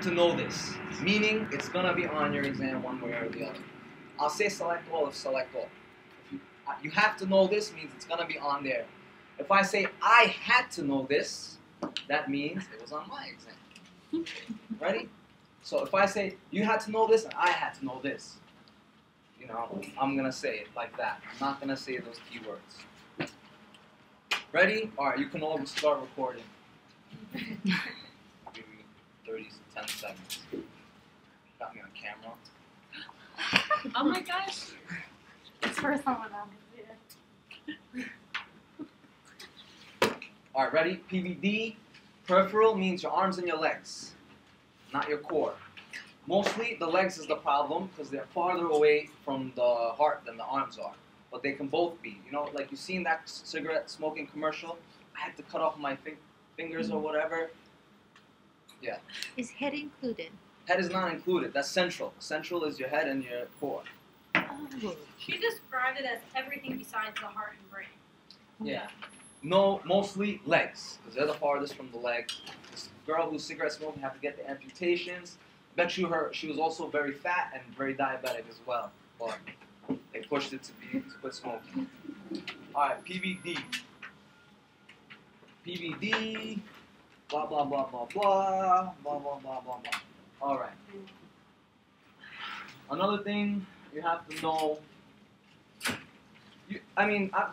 To know this, meaning it's gonna be on your exam one way or the other. I'll say select all if select all. You have to know this means it's gonna be on there. If I say I had to know this, that means it was on my exam. Ready? So if I say you had to know this and I had to know this, I'm gonna say it like that. I'm not gonna say those keywords. Ready? Alright, you can all start recording. 10 seconds. Got me on camera. Oh my gosh. It's for someone else. Alright, ready? PVD. Peripheral means your arms and your legs, not your core. Mostly the legs is the problem because they're farther away from the heart than the arms are. But they can both be. Like you seen that cigarette smoking commercial? I had to cut off my fingers or whatever. Yeah. Is head included? Head is not included. That's central. Central is your head and your core. Oh. She described it as everything besides the heart and brain. Yeah. No, mostly legs, because they're the farthest from the legs. This girl who's cigarette smoking had to get the amputations. Bet you she was also very fat and very diabetic as well. But they pushed it to quit smoking. Alright, PVD. PVD. Blah, blah, blah, blah, blah, blah, blah, blah, blah, blah. All right. Another thing you have to know,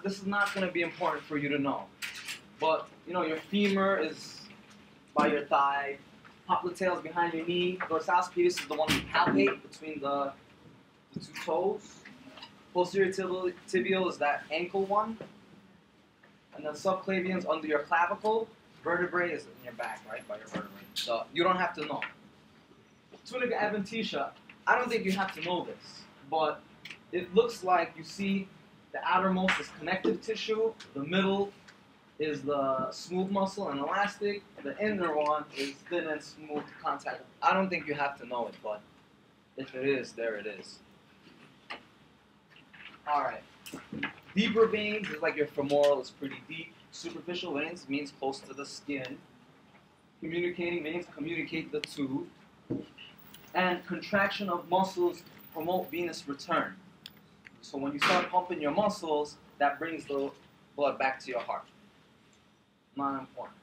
this is not going to be important for you to know, but, your femur is by your thigh, popliteal is behind your knee, dorsalis pedis is the one you palpate between the two toes, posterior tibial is that ankle one, and then subclavian is under your clavicle. Vertebrae is in your back, right, by your vertebrae. So you don't have to know. Tunica adventitia, I don't think you have to know this, but it looks like you see the outermost is connective tissue, the middle is the smooth muscle and elastic, the inner one is thin and smooth contact. I don't think you have to know it, but if it is, there it is. Alright. Deeper veins is like your femoral is pretty deep. Superficial veins means close to the skin. Communicating veins communicate the two. And contraction of muscles promote venous return. So when you start pumping your muscles, that brings the blood back to your heart. Not important.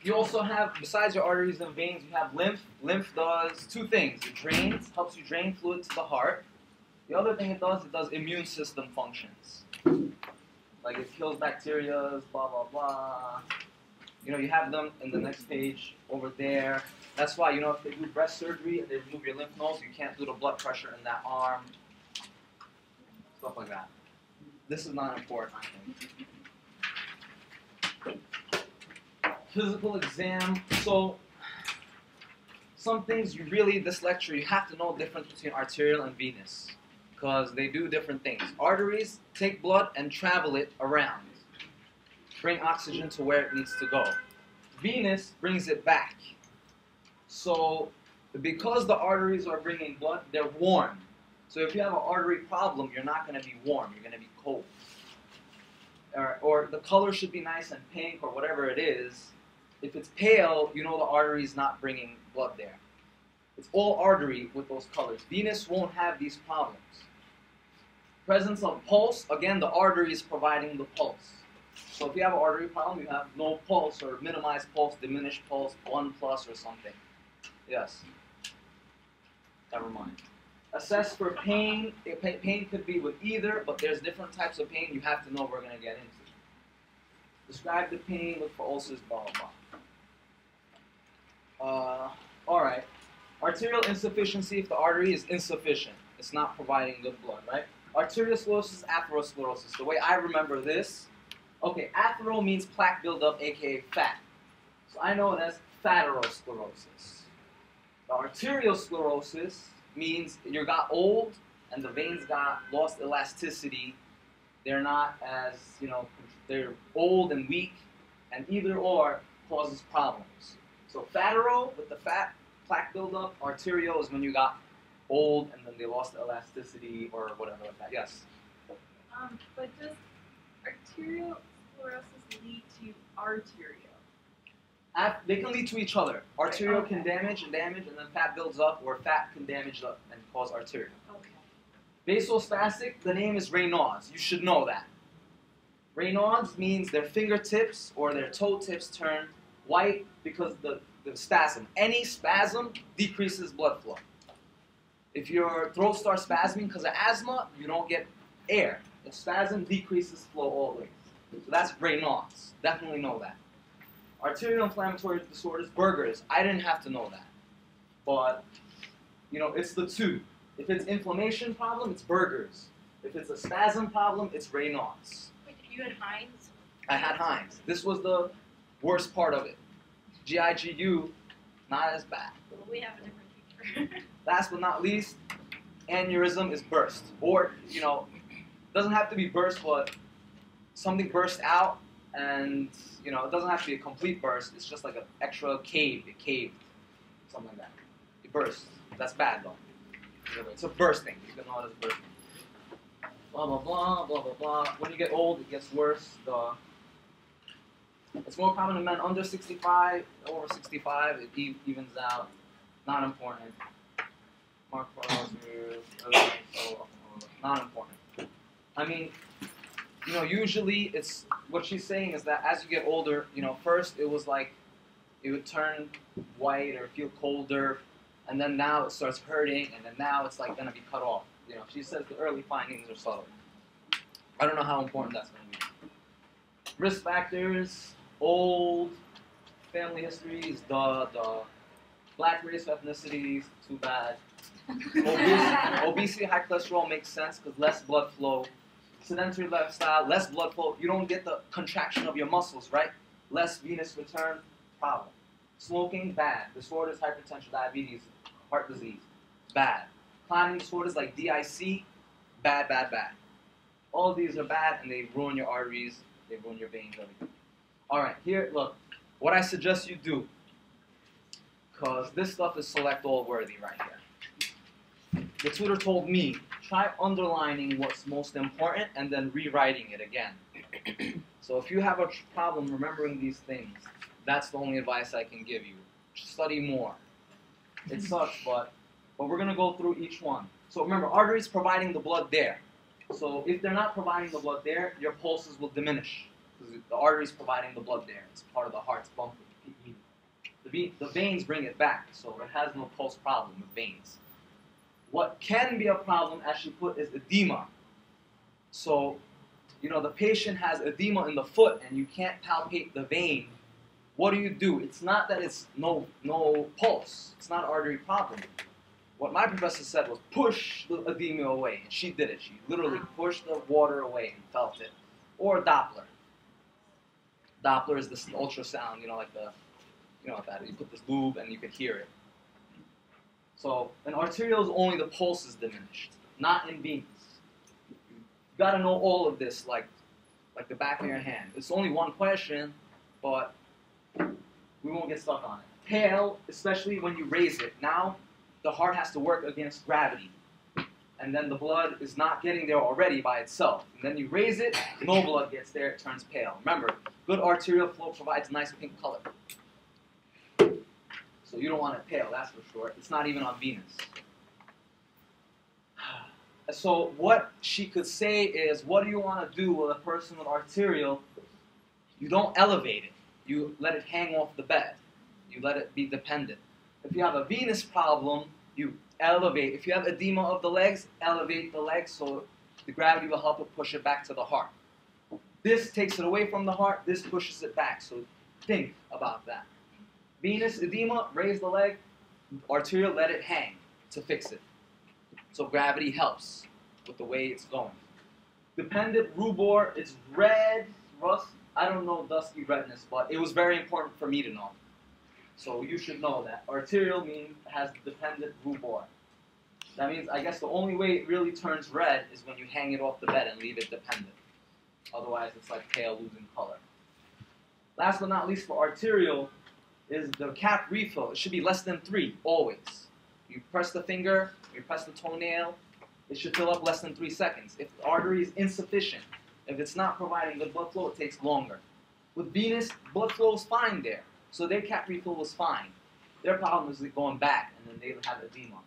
You also have, besides your arteries and veins, you have lymph. Lymph does two things. It drains, helps you drain fluid to the heart. The other thing it does immune system functions. Like it kills bacteria, blah, blah, blah. You have them in the next page over there. That's why, if they do breast surgery and they remove your lymph nodes, you can't do the blood pressure in that arm. Stuff like that. This is not important, I think. Physical exam. So, some things this lecture, you have to know the difference between arterial and venous. Because they do different things. Arteries take blood and travel it around. Bring oxygen to where it needs to go. Venous brings it back. So, because the arteries are bringing blood, they're warm. So if you have an artery problem, you're not going to be warm, you're going to be cold. Or the color should be nice and pink or whatever it is. If it's pale, the artery is not bringing blood there. It's all artery with those colors. Venous won't have these problems. Presence of pulse, again, the artery is providing the pulse. So if you have an artery problem, you have no pulse or minimized pulse, diminished pulse, 1+ or something. Yes. Never mind. Assess for pain. Pain could be with either, but there's different types of pain you have to know we're going to get into. Describe the pain, look for ulcers, blah, blah, blah. Alright. Arterial insufficiency, if the artery is insufficient, it's not providing good blood, right? Arteriosclerosis, atherosclerosis. The way I remember this, okay, athero means plaque buildup, aka fat. So I know it as fatterosclerosis. The arteriosclerosis means you got old and the veins got lost elasticity. They're not as, they're old and weak, and either or causes problems. So fattero with the fat, plaque buildup. Arterial is when you got old and then they lost elasticity or whatever like that. Yes? But does arterial sclerosis lead to arterial? They can lead to each other. Arterial can damage, and then fat builds up, or fat can damage up and cause arterial. Okay. Vasospastic, the name is Raynaud's. You should know that. Raynaud's means their fingertips or their toe tips turn white because the spasm. Any spasm decreases blood flow. If your throat starts spasming because of asthma, you don't get air. The spasm decreases flow always. So that's Raynaud's. Definitely know that. Arterial inflammatory disorders, Buerger's. I didn't have to know that. But, it's the two. If it's inflammation problem, it's Buerger's. If it's a spasm problem, it's Raynaud's. Wait, you had Heinz? I had Heinz. This was the worst part of it. GIGU, not as bad. Well, we have a different teacher. Last but not least, aneurysm is burst. Or, doesn't have to be burst, but something burst out, and, it doesn't have to be a complete burst. It's just like an extra cave. It caved. Something like that. It burst. That's bad, though. It's a bursting. You can know it as bursting. Blah, blah, blah, blah, blah, blah. When you get old, it gets worse. It's more common in men under 65. Over 65, it evens out. Not important. Mark not important. I mean, usually it's what she's saying is that as you get older, first it was like it would turn white or feel colder, and then now it starts hurting, and then now it's like gonna be cut off. She says the early findings are subtle. I don't know how important that's gonna be. Risk factors, old, family histories, the black race ethnicities, too bad. Obesity, high cholesterol makes sense because less blood flow. Sedentary lifestyle, less blood flow. You don't get the contraction of your muscles, right? Less venous return, problem. Smoking, bad. Disorders, hypertension, diabetes, heart disease, bad. Clotting disorders like DIC, bad, bad, bad. All of these are bad, and they ruin your arteries, they ruin your veins, everything. All right, here, look, what I suggest you do, because this stuff is select all worthy right here. The tutor told me, try underlining what's most important and then rewriting it again. So if you have a problem remembering these things, that's the only advice I can give you. Study more. It sucks, but we're going to go through each one. So remember, arteries providing the blood there. So if they're not providing the blood there, your pulses will diminish. Because the arteries providing the blood there. It's part of the heart's pumping. The veins bring it back, so it has no pulse problem with veins. What can be a problem, as she put, is edema. So, the patient has edema in the foot and you can't palpate the vein. What do? It's not that it's no pulse. It's not an artery problem. What my professor said was push the edema away. And she did it. She literally pushed the water away and felt it. Or Doppler. Doppler is this ultrasound, like the, that you put this lube and you could hear it. So, an arterial is only the pulse is diminished, not in venous. You got to know all of this like the back of your hand. It's only one question, but we won't get stuck on it. Pale, especially when you raise it. Now, the heart has to work against gravity. And then the blood is not getting there already by itself. And then you raise it, no blood gets there, it turns pale. Remember, good arterial flow provides nice pink color. So you don't want it pale, that's for sure. It's not even on venous. So what she could say is, what do you want to do with a person with arterial? You don't elevate it. You let it hang off the bed. You let it be dependent. If you have a venous problem, you elevate. If you have edema of the legs, elevate the legs so the gravity will help it push it back to the heart. This takes it away from the heart. This pushes it back. So think about that. Venous edema, raise the leg. Arterial, let it hang to fix it. So gravity helps with the way it's going. Dependent rubor, it's red, rust. I don't know dusky redness, but it was very important for me to know. So you should know that. Arterial means it has dependent rubor. That means, I guess the only way it really turns red is when you hang it off the bed and leave it dependent. Otherwise, it's like pale, losing color. Last but not least for arterial is the cap refill. It should be less than 3, always. You press the finger, you press the toenail, it should fill up less than 3 seconds. If the artery is insufficient, if it's not providing good blood flow, it takes longer. With venous, blood flow is fine there. So their cap refill was fine. Their problem is going back, and then they have edema.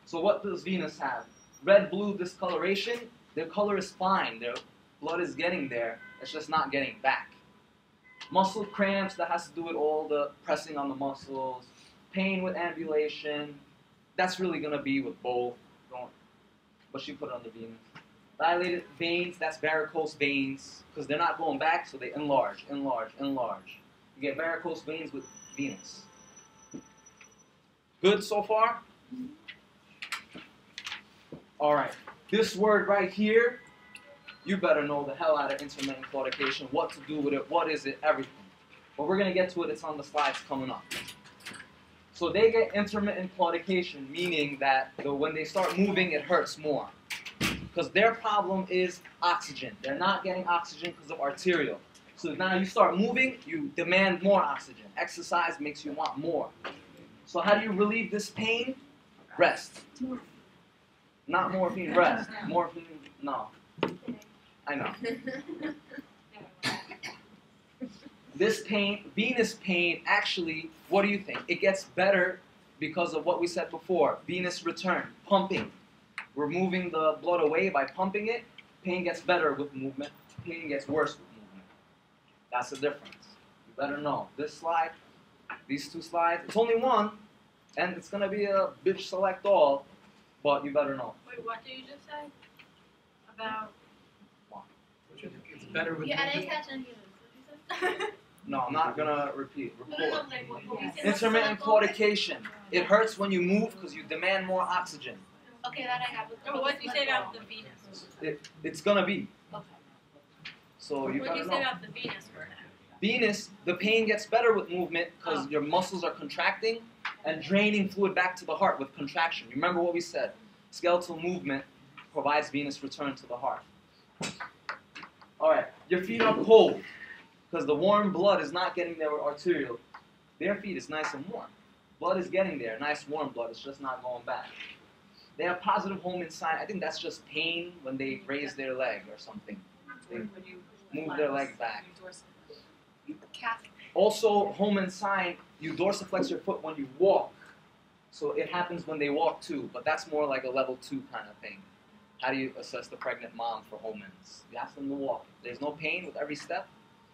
So what does Venus have? Red-blue discoloration. Their color is fine. Their blood is getting there. It's just not getting back. Muscle cramps, that has to do with all the pressing on the muscles. Pain with ambulation. That's really going to be with both. But she put it under Venus. Dilated veins, that's varicose veins. Because they're not going back, so they enlarge, enlarge, enlarge. You get varicose veins with Venus. Good so far? Alright. This word right here, you better know the hell out of intermittent claudication, what to do with it, what is it, everything. But we're going to get to it, it's on the slides coming up. So they get intermittent claudication, meaning that when they start moving, it hurts more. Because their problem is oxygen. They're not getting oxygen because of arterial. So now you start moving, you demand more oxygen. Exercise makes you want more. So how do you relieve this pain? Rest. Not morphine, rest. Morphine, no. I know. This pain, venous pain, actually, what do you think? It gets better because of what we said before. Venous return, pumping. We're moving the blood away by pumping it. Pain gets better with movement. Pain gets worse with movement. That's the difference. You better know. This slide, these two slides, it's only one, and it's going to be a bitch select all, but you better know. Wait, what did you just say? About... It's better with Yeah, I didn't catch any of this. What did you say? No, I'm not going to repeat. No, no, Report. no, like, what we said Intermittent was claudication. It hurts when you move because you demand more oxygen. Okay, that I have. Oh, what did you say about the Venus? It's going to be. Okay. So you What did better you say know. about the Venus for now? Venus, the pain gets better with movement because your muscles are contracting and draining fluid back to the heart with contraction. Remember what we said. Skeletal movement provides venous return to the heart. All right, your feet are cold because the warm blood is not getting there with arterial. Their feet is nice and warm. Blood is getting there, nice warm blood. It's just not going back. They have positive Holman sign. I think that's just pain when they raise their leg or something. They move their leg back. Also, Holman sign, you dorsiflex your foot when you walk. So it happens when they walk too, but that's more like a level 2 kind of thing. How do you assess the pregnant mom for Holman's? You ask them to walk. There's no pain with every step.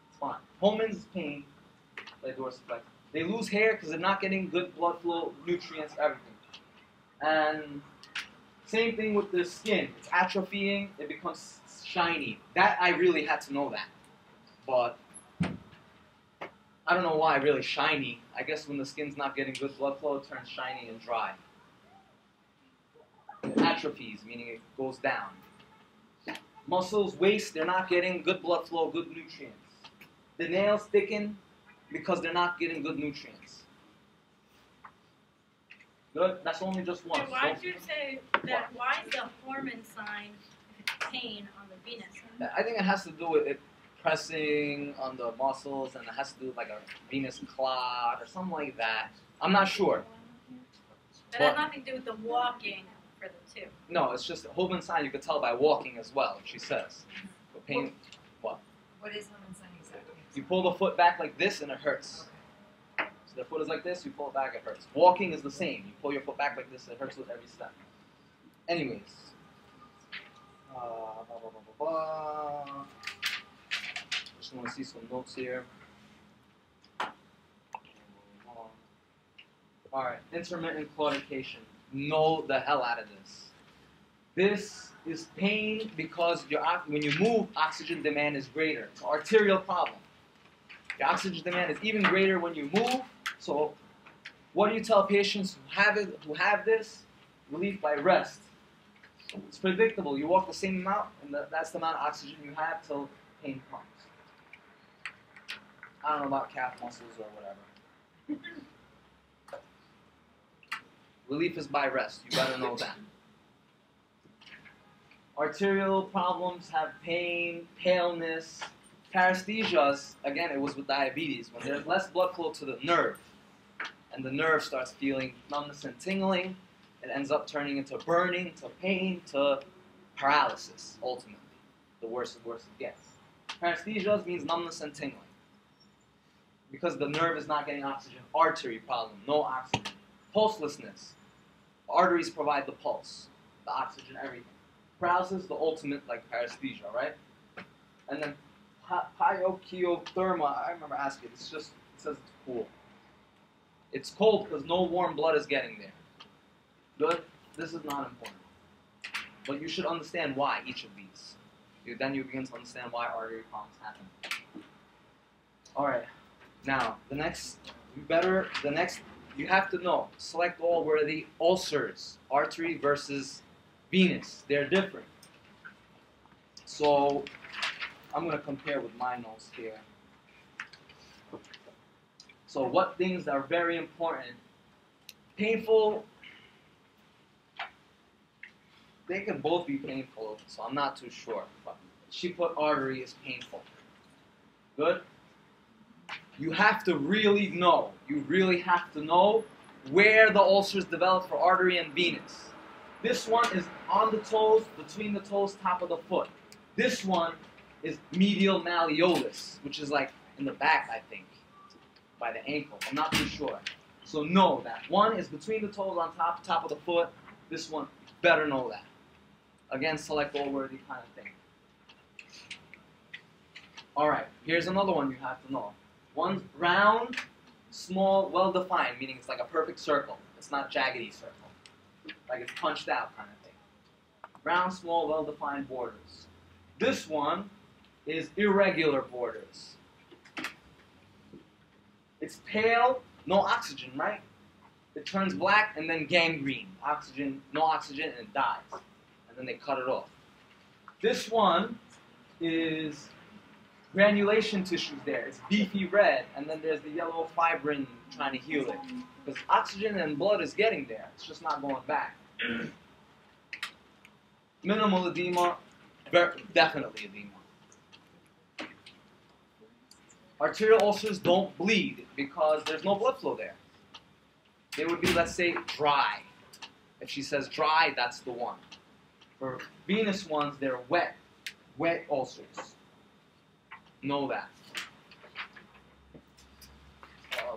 It's fine. Holman's pain, they dorsiflex. They lose hair because they're not getting good blood flow, nutrients, everything. And same thing with the skin. It's atrophying. It becomes shiny. That I really had to know that. But I don't know why really shiny. I guess when the skin's not getting good blood flow, it turns shiny and dry. It atrophies, meaning it goes down. Muscles, waist, they're not getting good blood flow, good nutrients. The nails thicken because they're not getting good nutrients. Good? That's only just one. And why did you say that? Why is the Horman sign pain on the Venus? I think it has to do with it pressing on the muscles, and it has to do with like a venous clot or something like that. I'm not sure. That has nothing to do with the walking for the two. No, it's just Holman sign you could tell by walking as well, she says. The pain, what? What is Holman sign exactly? You pull the foot back like this and it hurts. So the foot is like this, you pull it back, it hurts. Walking is the same. You pull your foot back like this, it hurts with every step. Anyways. Just want to see some notes here. Alright, intermittent claudication. Know the hell out of this. This is pain because when you move, oxygen demand is greater. It's an arterial problem. The oxygen demand is even greater when you move. So what do you tell patients who have this? Relief by rest. It's predictable. You walk the same amount, and that's the amount of oxygen you have till pain comes. I don't know about calf muscles or whatever. Relief is by rest. You better know that. Arterial problems have pain, paleness. Paresthesias, again, it was with diabetes. When there's less blood flow to the nerve, and the nerve starts feeling numbness and tingling, it ends up turning into burning, to pain, to paralysis, ultimately. The worse and worse it gets. Paresthesias means numbness and tingling. because the nerve is not getting oxygen. Artery problem, no oxygen. Pulselessness. Arteries provide the pulse, the oxygen, everything. Paralysis, the ultimate, like paresthesia, right? And then pyochiotherma, I remember asking, it says it's cool. It's cold because no warm blood is getting there. Good? This is not important. But you should understand why each of these. Then you begin to understand why artery problems happen. Alright, now, you have to know, select all where the ulcers, artery versus venous, they're different. So, I'm going to compare with my notes here. So what things are very important? Painful, they can both be painful, so I'm not too sure. But she put artery is painful. Good? You have to really know, where the ulcers develop for artery and venous. This one is on the toes, between the toes, top of the foot. This one is medial malleolus, which is like in the back, I think, by the ankle. I'm not too sure. So know that. One is between the toes on top of the foot. This one, better know that. Again, select all worthy kind of thing. Alright, here's another one you have to know. One's round, small, well-defined, meaning it's like a perfect circle. It's not jaggedy circle. Like it's punched out kind of thing. Round, small, well-defined borders. This one is irregular borders. It's pale, no oxygen, right? It turns black and then gangrene. Oxygen, no oxygen, and it dies. And then they cut it off. This one is granulation tissues there. It's beefy red, and then there's the yellow fibrin trying to heal it. Because oxygen and blood is getting there. It's just not going back. Minimal edema, definitely edema. Arterial ulcers don't bleed because there's no blood flow there. They would be, let's say, dry. If she says dry, that's the one. For venous ones, they're wet. Wet ulcers. Know that.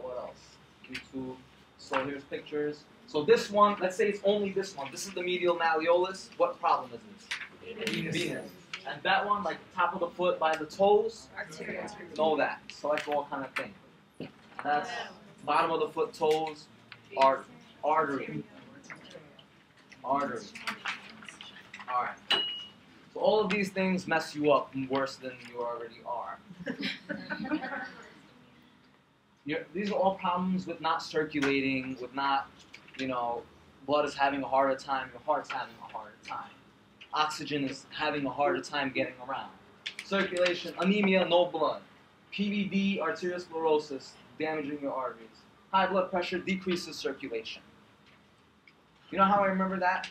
What else? YouTube. So here's pictures. So this one, let's say it's only this one. This is the medial malleolus. What problem is this? Venous. And that one, like top of the foot by the toes, Arterial. know that. Select all kind of thing. That's bottom of the foot, toes, artery. Artery. Alright. So all of these things mess you up worse than you already are. These are all problems with not circulating, with not, blood is having a harder time, your heart's having a harder time. Oxygen is having a harder time getting around. Circulation, anemia, no blood. PVD, arteriosclerosis, damaging your arteries. High blood pressure decreases circulation. You know how I remember that?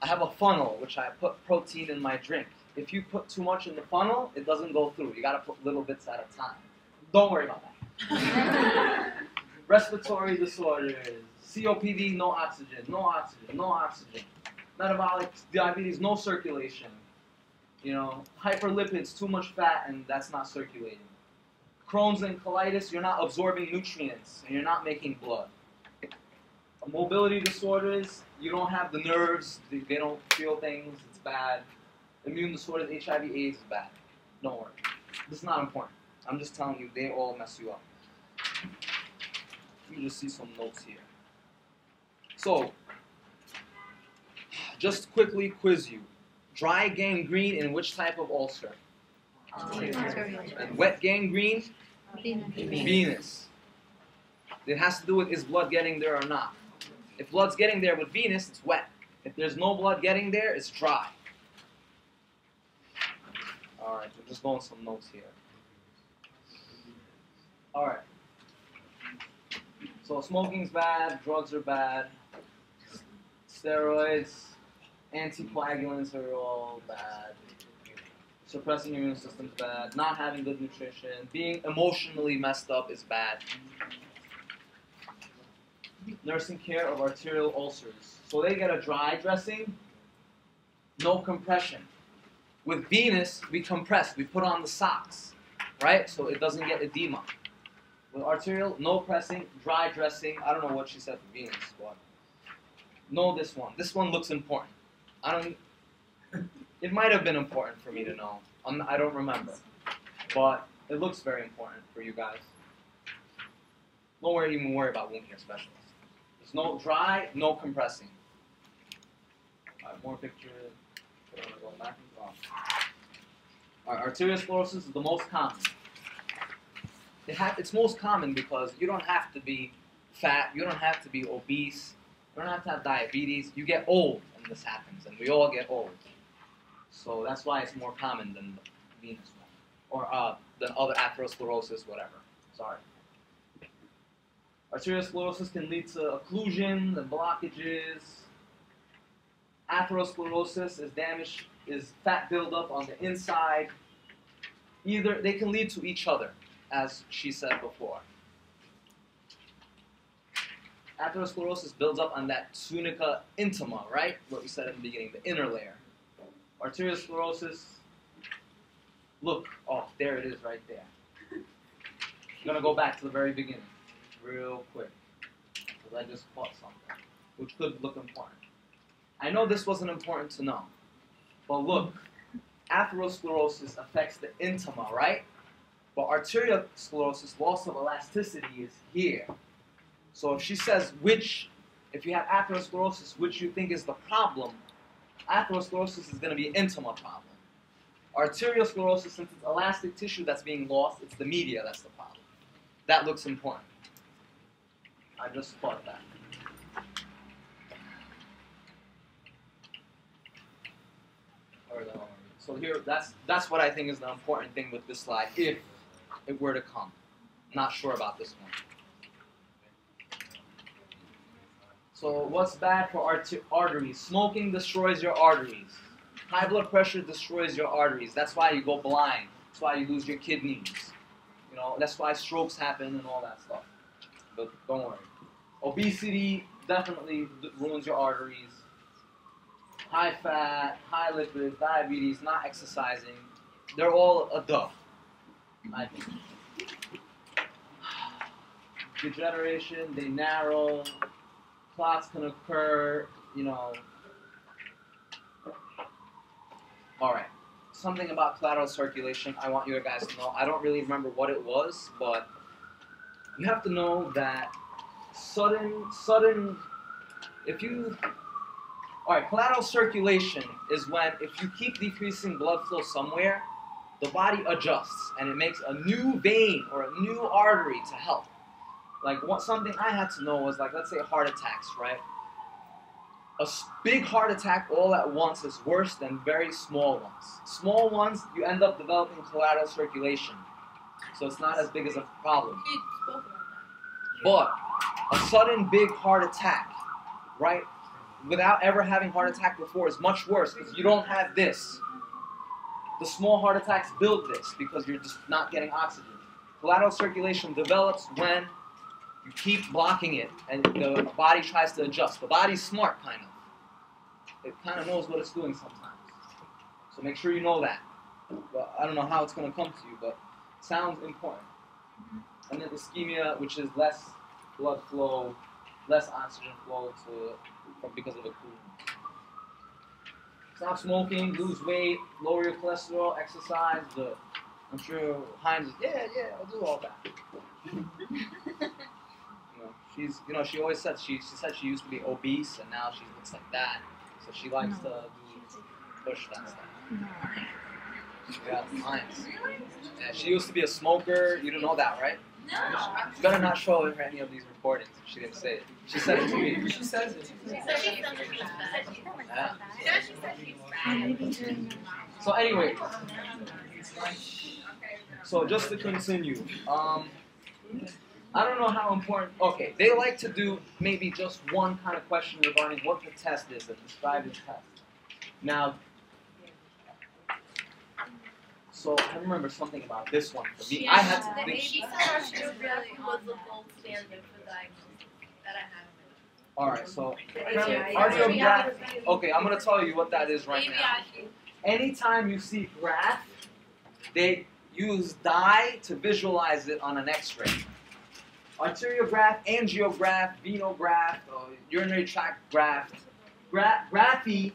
I have a funnel, which I put protein in my drink. If you put too much in the funnel, it doesn't go through. You gotta put little bits at a time. Don't worry about that. Respiratory disorders, COPD, no oxygen, no oxygen, no oxygen. Metabolic diabetes, no circulation. Hyperlipids, too much fat, and that's not circulating. Crohn's and colitis, you're not absorbing nutrients, and you're not making blood. Mobility disorders, you don't have the nerves, they don't feel things, it's bad. Immune disorders, HIV, AIDS is bad. Don't worry. This is not important. I'm just telling you, they all mess you up. Let me just see some notes here. So, just quickly quiz you. Dry gangrene in which type of ulcer? And wet gangrene? Venous. It has to do with is blood getting there or not. If blood's getting there with venous, it's wet. If there's no blood getting there, it's dry. Alright, we're just going some notes here. Alright. So smoking's bad, drugs are bad, steroids, anticoagulants are all bad, suppressing your immune system's bad, not having good nutrition, being emotionally messed up is bad. Nursing care of arterial ulcers. So they get a dry dressing, no compression. With venous, we compress, we put on the socks, right? So it doesn't get edema. With arterial, no pressing, dry dressing. I don't know what she said for venous, but know this one. This one looks important. It might have been important for me to know. I don't remember, but it looks very important for you guys. Don't even worry about wound care specialists. There's no dry, no compressing. All right, more pictures. Go back and forth. All right, arteriosclerosis is the most common. It's most common because you don't have to be fat, you don't have to be obese, you don't have to have diabetes. You get old when this happens, and we all get old. So that's why it's more common than the venous one, or than other atherosclerosis, whatever. Sorry. Arteriosclerosis can lead to occlusions and blockages. Atherosclerosis is fat buildup on the inside. They can lead to each other, as she said before. Atherosclerosis builds up on that tunica intima, right? What we said in the beginning, the inner layer. Arteriosclerosis, look, oh, there it is right there. I'm going to go back to the very beginning real quick, because I just caught something, which could look important. I know this wasn't important to know, but look, atherosclerosis affects the intima, right? But arteriosclerosis, loss of elasticity, is here. So if she says if you have atherosclerosis, which you think is the problem, atherosclerosis is going to be an intima problem. Arteriosclerosis, since it's elastic tissue that's being lost, it's the media that's the problem. That looks important. I just thought that. So here, that's what I think is the important thing with this slide, if it were to come. Not sure about this one. So what's bad for arteries? Smoking destroys your arteries. High blood pressure destroys your arteries. That's why you go blind. That's why you lose your kidneys. You know, that's why strokes happen and all that stuff. But don't worry. Obesity definitely ruins your arteries. High fat, high lipids, diabetes, not exercising. They're all a duh, I think. Degeneration, they narrow. Clots can occur, you know. Alright, something about collateral circulation I want you guys to know. I don't really remember what it was, but you have to know that Alright, collateral circulation is when, if you keep decreasing blood flow somewhere, the body adjusts and it makes a new vein or a new artery to help. Like, something I had to know was, like, let's say heart attacks, right? A big heart attack all at once is worse than very small ones. Small ones, you end up developing collateral circulation. So it's not as big as a problem. But a sudden big heart attack, right, without ever having heart attack before is much worse because you don't have this. The small heart attacks build this because you're just not getting oxygen. Collateral circulation develops when you keep blocking it and the body tries to adjust. The body's smart, kind of. It kind of knows what it's doing sometimes. So make sure you know that. But I don't know how it's going to come to you, but it sounds important. And then ischemia, which is less blood flow, less oxygen flow because of the cooling. Stop smoking, lose weight, lower your cholesterol, exercise. I'm sure Heinz is, yeah, I'll do all that. She always said she said she used to be obese and now she looks like that. So she likes to push that stuff. Yeah, Heinz. Yeah, she used to be a smoker. You didn't know that, right? No. You better not show her any of these recordings if she didn't say it. She said it to me. She says it. So anyway, so just to continue, I don't know how important. Okay, they like to do maybe just one kind of question regarding what the test is and describe the test. Now, so I remember something about this one for me. I had to think. She said really was the gold standard for diagnosis that I have. All right, so arteriograph. Okay, I'm gonna tell you what that is right now. Anytime you see graph, they use dye to visualize it on an X-ray. arteriograph, angiograph, venograph, urinary tract graft. Graphy,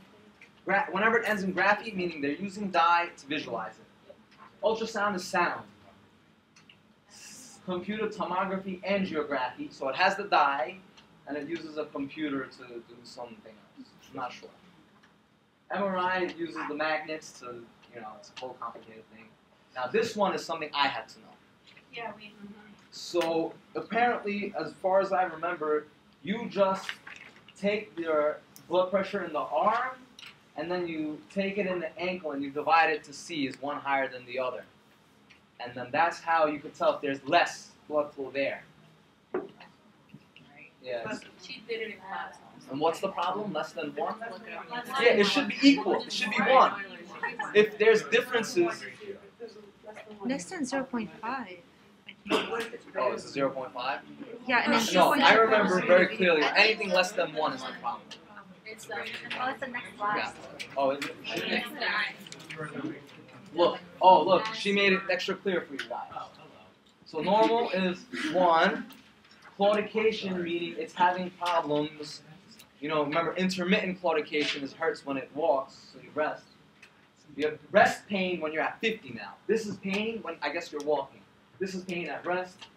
whenever it ends in graphy, meaning they're using dye to visualize it. Ultrasound is sound. Computer tomography, angiography, so it has the dye, and it uses a computer to do something else. I'm not sure. MRI uses the magnets to, it's a whole complicated thing. Now this one is something I had to know. Yeah, we. So apparently, as far as I remember, you just take your blood pressure in the arm, and then you take it in the ankle, and you divide it to see is one higher than the other. And then that's how you can tell if there's less blood flow there. Yeah. She did it in class. And what's the problem? Less than 1? Yeah, it should be equal. It should be 1. If there's differences... Less than 0.5. Oh, it's a 0.5? Yeah, and then No, 0.5. I remember very clearly. Anything less than 1 is the problem. It's the Oh, it's the next slide. Yeah. Oh, is it? next line. Look. Oh, look. She made it extra clear for you guys. So normal is 1. Claudication, meaning it's having problems. Remember, intermittent claudication hurts when it walks, so you rest. You have rest pain when you're at 50 now. This is pain when, I guess, you're walking. This is pain at rest.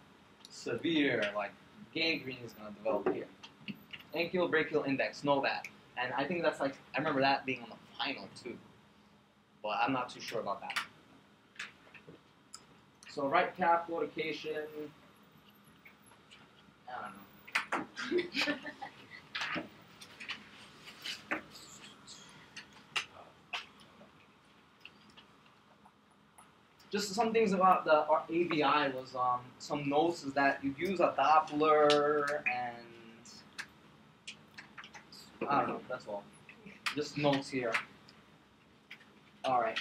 Severe, like gangrene is going to develop here. Ankle-brachial index, know that. And I think that's I remember that being on the final too. But I'm not too sure about that. So right calf claudication, I don't know. Just some things about the ABI was some notes is that you use a Doppler and I don't know, that's all. Just notes here. Alright.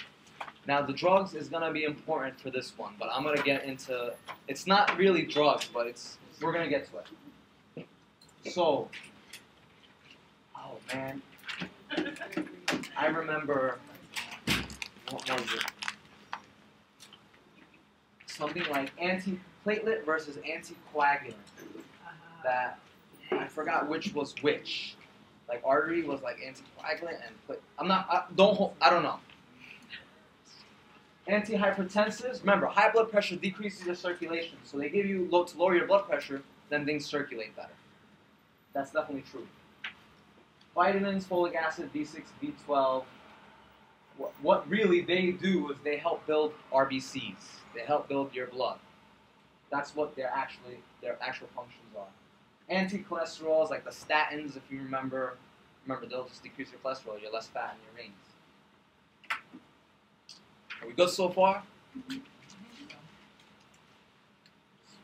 Now the drugs is gonna be important for this one, but I'm gonna get into it's not really drugs, but we're gonna get to it. So oh man. I remember what was it? Something like antiplatelet versus anticoagulant. That I forgot which was which. Like artery was like anticoagulant and I don't know. Antihypertensives. Remember, high blood pressure decreases your circulation, so they give you to lower your blood pressure, then things circulate better. That's definitely true. Vitamins, folic acid, B6, B12. What really they do is they help build RBCs. They help build your blood. That's what their actual functions are. Anti-cholesterols, like the statins, if you remember, they'll just decrease your cholesterol. You're less fat in your veins. Are we good so far?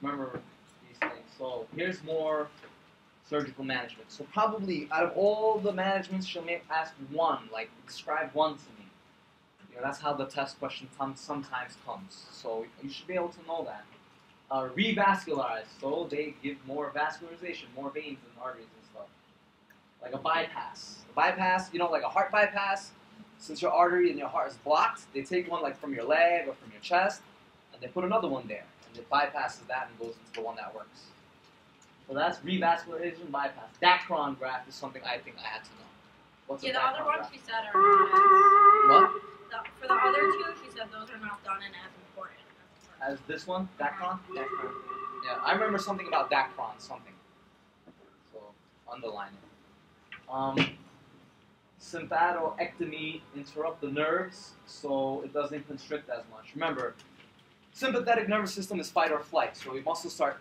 Remember these things. So here's more surgical management. So probably out of all the managements, she'll ask one, like describe one to me. That's how the test question sometimes comes. So you should be able to know that. Revascularize, so they give more vascularization, more veins and arteries and stuff. Like a bypass. A bypass, like a heart bypass, since your artery and your heart is blocked, they take one like from your leg or from your chest, and they put another one there. And it bypasses that and goes into the one that works. So that's revascularization bypass. Dacron graft is something I think I had to know. What's a the Dacron other ones graft? she said are not What? for the other two, she said those are not done and as important. As this one? Dacron? Dacron. Yeah, I remember something about Dacron, something. So, underline it. Sympathoectomy interrupt the nerves, so it doesn't constrict as much. Remember, sympathetic nervous system is fight or flight, so we muscles start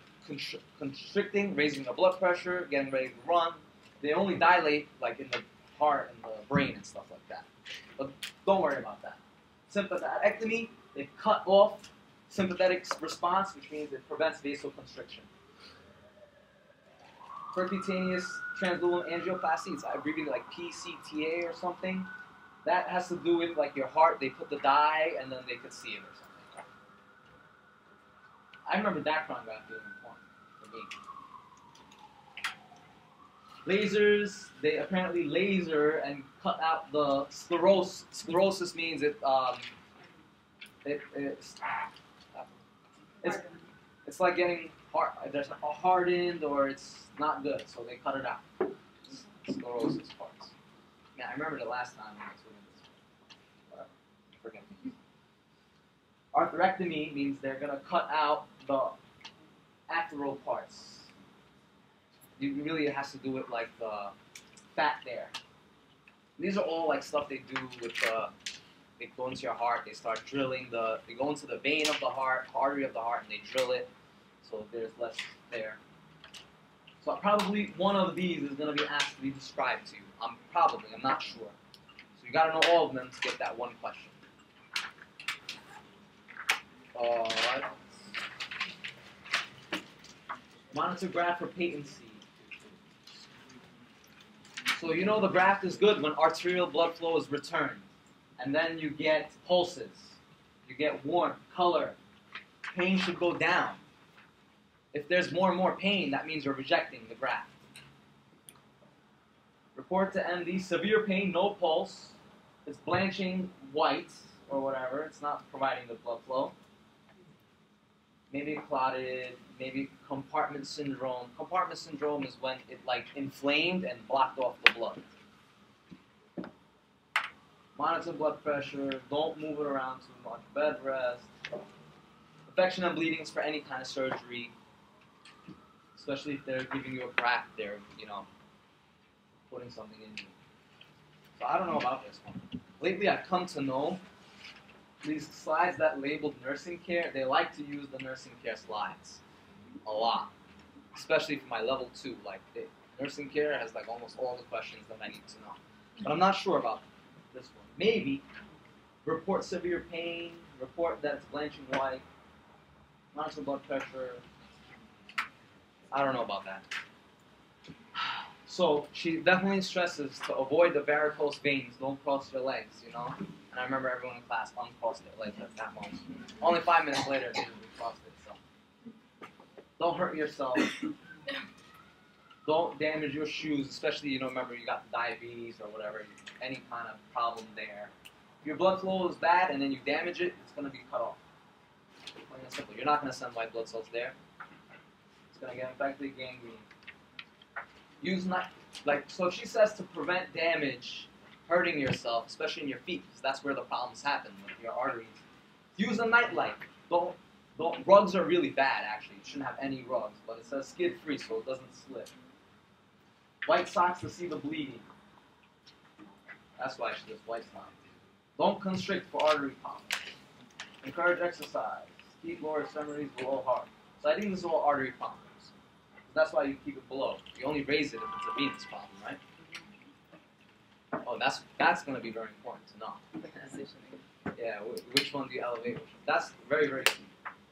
constricting, raising the blood pressure, getting ready to run. They only dilate, like in the heart and the brain and stuff like that. But don't worry about that. Sympathectomy, they cut off sympathetic response, which means it prevents vasoconstriction. Percutaneous transluminal angioplasty, it's abbreviated like PCTA or something. That has to do with like your heart, they put the dye and then they could see it or something. I remember Dacron graft being important for me. Lasers, they apparently laser and cut out the sclerosis. Sclerosis means it's like getting heart, there's hardened or it's not good, so they cut it out. Sclerosis parts. Yeah, I remember the last time I was doing this. But forget me. Arthrectomy means they're gonna cut out the atheral parts. Really, it has to do with like the fat there. These are all like stuff they do with they go into your heart, they start drilling they go into the vein of the heart, artery of the heart, and they drill it, so there's less there. So probably one of these is going to be asked to be described to you. I'm not sure. So you got to know all of them to get that one question. Monitor graft for patency. So you know the graft is good when arterial blood flow is returned. And then you get pulses. You get warmth, color. Pain should go down. If there's more and more pain, that means you're rejecting the graft. Report to MD, severe pain, no pulse. It's blanching white or whatever. It's not providing the blood flow. Maybe clotted, maybe compartment syndrome. Compartment syndrome is when it like inflamed and blocked off the blood. Monitor blood pressure, don't move it around too much. Bed rest. Infection and bleeding is for any kind of surgery. Especially if they're giving you a graft, they're, putting something in you. So I don't know about this one. Lately I've come to know these slides that labeled nursing care, they like to use the nursing care slides a lot. Especially for my level 2. Like, nursing care has like almost all the questions that I need to know. But I'm not sure about this one. Maybe report severe pain, report that it's blanching white, monitor blood pressure. I don't know about that. So she definitely stresses to avoid the varicose veins. Don't cross your legs, And I remember everyone in class uncrossed their legs at that moment. Only 5 minutes later, they crossed it. So don't hurt yourself. Don't damage your shoes, especially remember you got diabetes or whatever, any kind of problem there. If your blood flow is bad and then you damage it, it's going to be cut off. Plain and simple. You're not going to send white blood cells there. It's going to get infected, gangrene. Use so she says to prevent damage, hurting yourself, especially in your feet, because that's where the problems happen with your arteries. Use a nightlight. Don't. Rugs are really bad, actually. You shouldn't have any rugs, but it says skid-free, so it doesn't slip. White socks to see the bleeding. That's why she does white socks. Don't constrict for artery pump. Encourage exercise. Keep lower extremities below heart. So I think this is all artery problems. That's why you keep it below. You only raise it if it's a venous problem, right? Oh, that's going to be very important to know. Yeah, which one do you elevate? That's very, very key.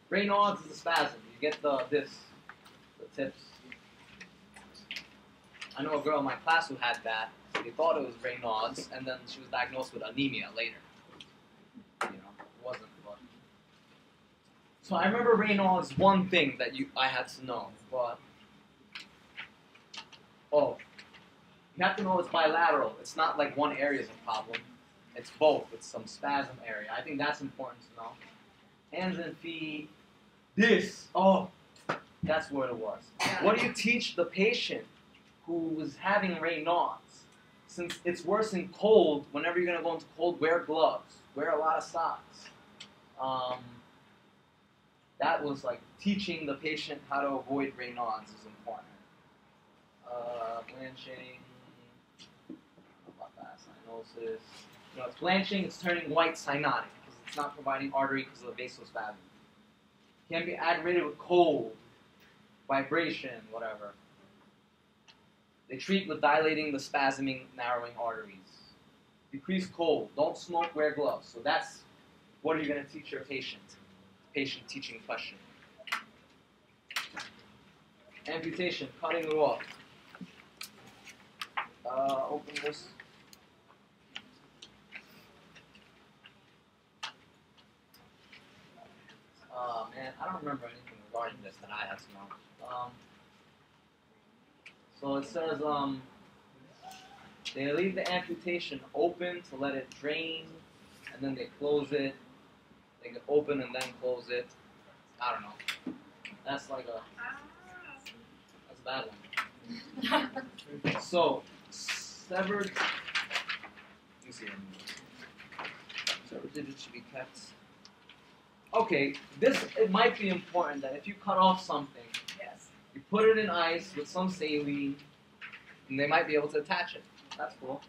Raynaud's is a spasm. You get the tips. I know a girl in my class who had that. They thought it was Raynaud's, and then she was diagnosed with anemia later. It wasn't. But. So I remember Raynaud's one thing that I had to know, but you have to know it's bilateral. It's not like one area is a problem. It's both. It's some spasm area. I think that's important to know. Hands and feet. That's what it was. What do you teach the patient who was having Raynaud's? Since it's worse in cold, whenever you're going to go into cold, wear gloves. Wear a lot of socks. That was like teaching the patient how to avoid Raynaud's is important. Blanching. How about that? Cyanosis. It's blanching, it's turning white cyanotic because it's not providing artery because of the vasospasm. Can be aggravated with cold, vibration, whatever. They treat with dilating the spasming, narrowing arteries. Decrease cold. Don't smoke, wear gloves. So that's what are you going to teach your patient? Patient teaching question. Amputation, cutting it off. Open this. Man, I don't remember anything regarding this that I have to know. So it says, they leave the amputation open to let it drain, and then they close it. They can open and then close it. I don't know. That's like a a bad one. So, severed. Let me see. Severed digits should be kept. Okay, it might be important that if you cut off something, Yes. you put it in ice with some saline, and they might be able to attach it. That's cool.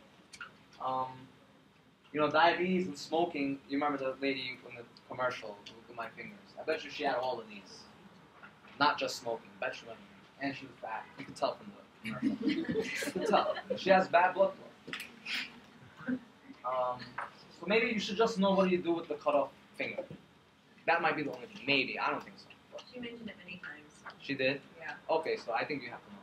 Diabetes and smoking. You remember the lady in the commercial? Look at my fingers. I bet you she had all of these. Not just smoking. I bet you had, and she was fat. You can tell from the commercial. You can tell. She has bad blood flow. So maybe you should just know what do you do with the cut off finger. That might be the only thing. Maybe. I don't think so. But She mentioned it many times. she did? Yeah. Okay, so I think you have to know.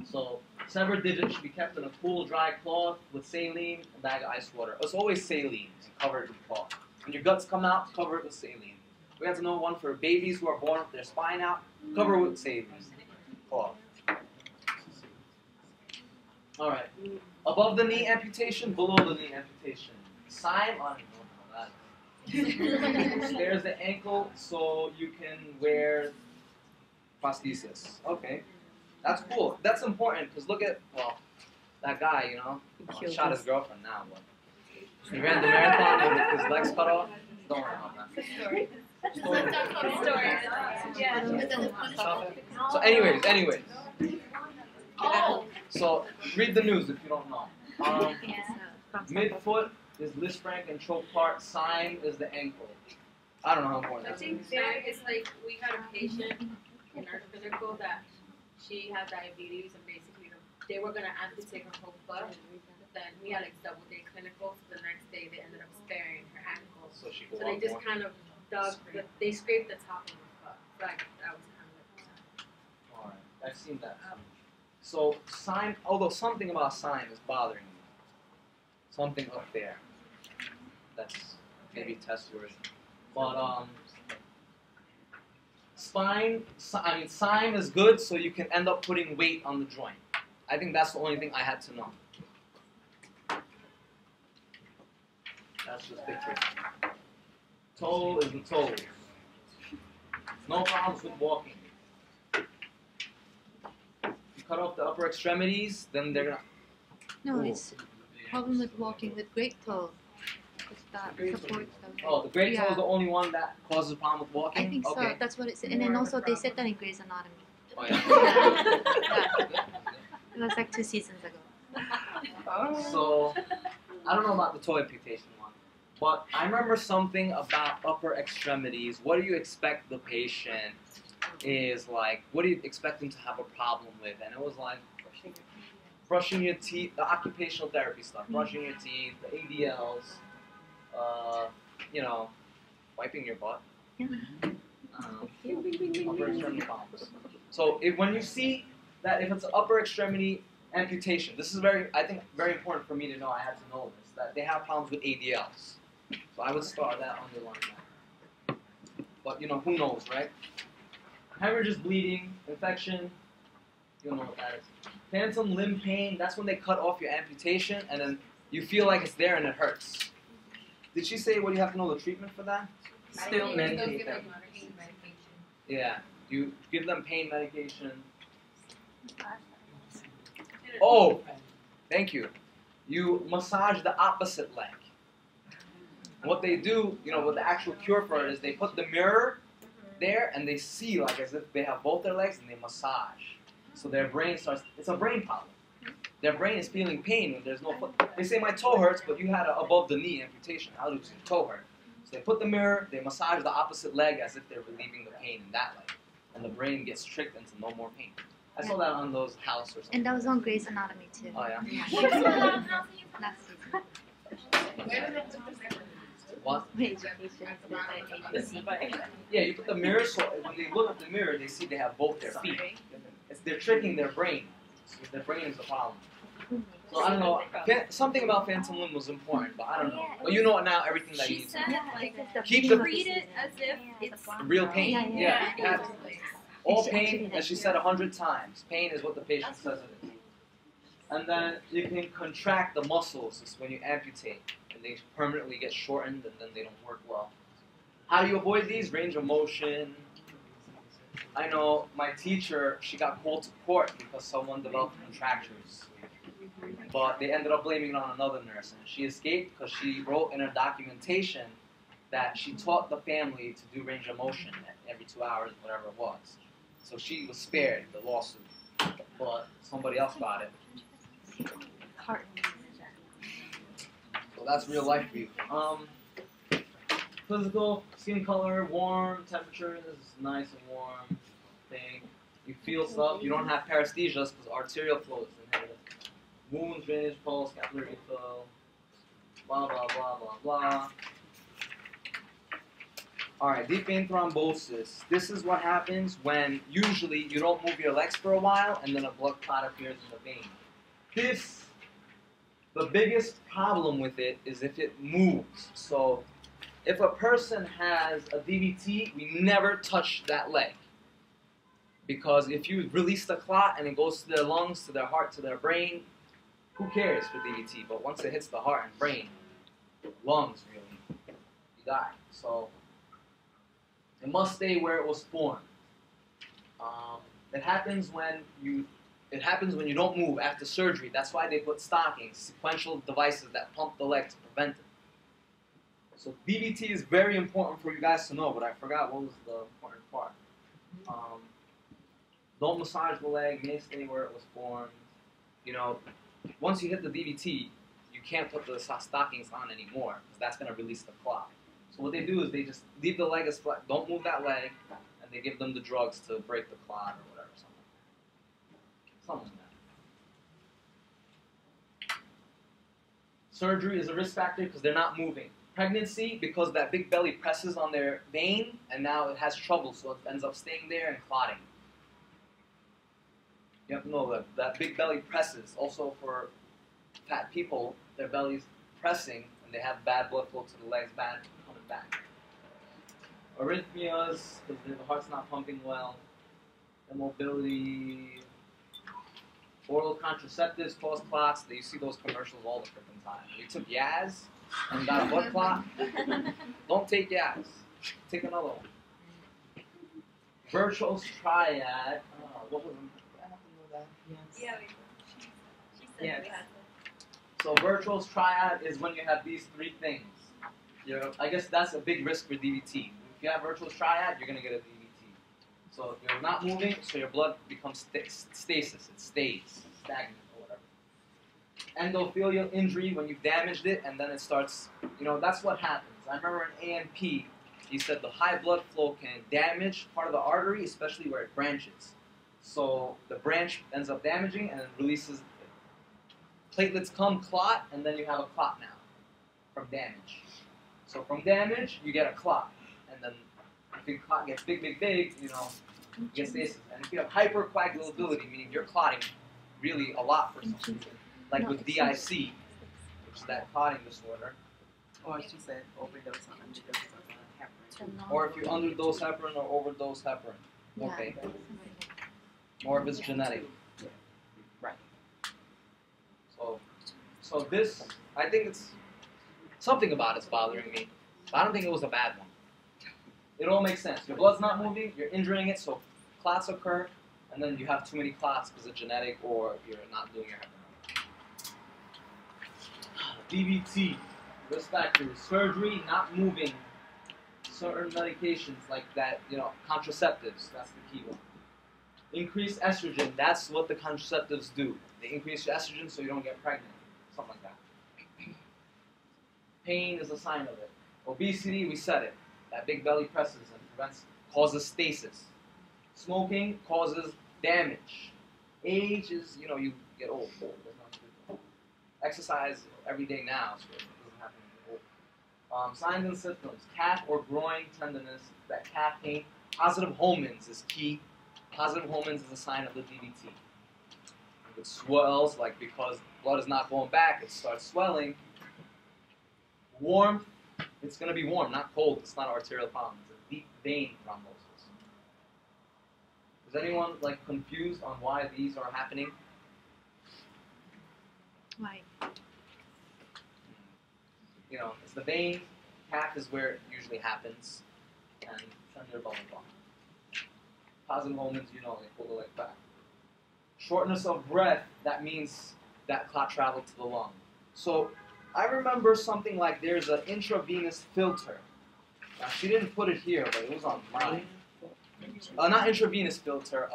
So, severed digits should be kept in a cool, dry cloth with saline and bag of ice water. It's always saline and cover it with cloth. When your guts come out, cover it with saline. We have to know one for babies who are born with their spine out, cover it with saline. Cloth. Alright. Above the knee amputation, below the knee amputation. Sign, I don't know that. There's the ankle so you can wear prosthesis. Okay. That's cool. That's important because look at, that guy, shot his girlfriend now. But he ran the marathon with his legs cut off. Don't worry about that. So anyways. Oh, So read the news if you don't know. Midfoot is Lisfranc and choke part. Sign is the ankle. I don't know how important I that is. think there it's like we had a patient in our clinical that she had diabetes and basically they were gonna amputate her whole foot. But then we had like double day clinical, so the next day they ended up sparing her ankle. So she So could they walk just more. kind of they scraped the top of her foot. Like that was kind of Alright, I've seen that. So sign, although something about sign is bothering me. Something up there. That's maybe test yours. But sign is good so you can end up putting weight on the joint. I think that's the only thing I had to know. That's just big trick. Toe is the toes. No problems with walking. You cut off the upper extremities, then they're gonna. No, it's problem with walking with great toe. It's that supports the Oh, the great toe Yeah. is the only one that causes a problem with walking? I think so. Okay. That's what it said. And then also they said that in Grey's Anatomy. Oh, yeah. It was like 2 seasons ago. So, I don't know about the toe amputation one, but I remember something about upper extremities. What do you expect the patient is like? What do you expect them to have a problem with? And it was like brushing your teeth, the occupational therapy stuff, brushing your teeth, the ADLs, wiping your butt. Yeah. Upper extremity problems. So when you see that if it's an upper extremity amputation, this is very important for me to know. I had to know this, that they have problems with ADLs. So I would start that, underline that. But who knows, right? Hemorrhages, bleeding, infection. You don't know what that is. Phantom limb pain. That's when they cut off your amputation and then you feel like it's there and it hurts. Did she say what do you have to know the treatment for that? Still medicate them. Yeah. You give them pain medication. Oh, thank you. You massage the opposite leg. What they do, what the actual cure for it is, they put the mirror there and they see like as if they have both their legs and they massage. So their brain starts, it's a brain problem. Their brain is feeling pain when there's no foot. They say my toe hurts, but you had an above the knee amputation. How does your toe hurt? So they put the mirror, they massage the opposite leg as if they're relieving the pain in that leg. And the brain gets tricked into no more pain. I saw that on those house or something. And that was on Grey's Anatomy too. Oh yeah? Last season. What? Education. Yeah, you put the mirror so when they look at the mirror, they see they have both their feet. They're tricking their brain. Their brain is the problem. So I don't know. Something about phantom limb was important, but I don't know. But you know now everything that you she need to said know. like Keep the treat it as if it's real pain. Yeah. Yeah. All pain, as she said 100 times. Pain is what the patient says it is. And then you can contract the muscles is when you amputate, and they permanently get shortened, and then they don't work well. How do you avoid these? Range of motion. I know my teacher, she got called to court because someone developed contractures. But they ended up blaming it on another nurse. And she escaped because she wrote in her documentation that she taught the family to do range of motion every 2 hours, whatever it was. So she was spared the lawsuit. But somebody else got it. So that's real life for you. Physical, skin color, warm, temperature is nice and warm thing. You feel stuff. You don't have paresthesias because arterial flow is inhibited. Wounds, drainage, pulse, capillary flow, blah, blah, blah, blah, blah. Alright, deep vein thrombosis. This is what happens when usually you don't move your legs for a while and then a blood clot appears in the vein. The biggest problem with it is if it moves. So if a person has a DVT, we never touch that leg. Because if you release the clot and it goes to their lungs, to their heart, to their brain, who cares for DVT? But once it hits the heart and brain, lungs really, you die. So it must stay where it was formed. It happens when you don't move after surgery. That's why they put stockings, sequential devices that pump the leg to prevent it. So DVT is very important for you guys to know, but I forgot what was the important part. Don't massage the leg, may stay where it was formed. You know, once you hit the DVT, you can't put the stockings on anymore, because that's going to release the clot. So what they do is they just leave the leg as flat, don't move that leg, and they give them the drugs to break the clot or whatever, something like that. Surgery is a risk factor because they're not moving. Pregnancy, because that big belly presses on their vein, and now it has trouble, so it ends up staying there and clotting. You have to know that that big belly presses. Also for fat people, their belly's pressing, and they have bad blood flow to the legs, bad coming back. Arrhythmias, because the heart's not pumping well. Immobility. Oral contraceptives cause clots. You see those commercials all the freaking time. You took Yaz and got a blood clot. Don't take Yaz. Take another one. Virtual triad. What was it? Yeah, she said Yes. we had So virtual triad is when you have these three things. I guess that's a big risk for DVT. If you have virtual triad, you're going to get a DVT. So if you're not moving, so your blood becomes stasis. It stays stagnant or whatever. Endothelial injury, when you've damaged it, and then it starts, that's what happens. I remember in ANP, he said the high blood flow can damage part of the artery, especially where it branches. So the branch ends up damaging and then releases, platelets come, clot, and then you have a clot now from damage. So from damage, you get a clot. And then if the clot gets big, you get stasis. And if you have hypercoagulability, meaning you're clotting really a lot for some reason, like with DIC, which is that clotting disorder. Or she said overdose on underdose on heparin. Or if you underdose heparin or overdose heparin. Okay. Or if it's genetic. Right. So this, I think it's, something about it's bothering me. I don't think it was a bad one. It all makes sense. Your blood's not moving, you're injuring it, so clots occur, and then you have too many clots because of genetic or you're not doing your heparin. DVT, risk factors, surgery, not moving, certain medications like that, contraceptives, that's the key one. Increased estrogen, that's what the contraceptives do. They increase your estrogen so you don't get pregnant, something like that. Pain is a sign of it. Obesity, we said it. That big belly presses and causes stasis. Smoking causes damage. Age is, you get old. There's nothing to do. Exercise every day now, so it doesn't happen when you're old. Signs and symptoms. Calf or groin tenderness, that calf pain. Positive Homans is key. Positive Homans is a sign of the DVT. If it swells, because blood is not going back, it starts swelling. Warmth, it's going to be warm, not cold. It's not arterial problem. It's a deep vein thrombosis. Is anyone confused on why these are happening? Why? It's the vein. Calf is where it usually happens, and blah blah blah. Positive omens, you know, they pull the leg back. Shortness of breath, that means that clot traveled to the lung. So I remember something like there's an intravenous filter. Now she didn't put it here, but it was on mine. Not intravenous filter,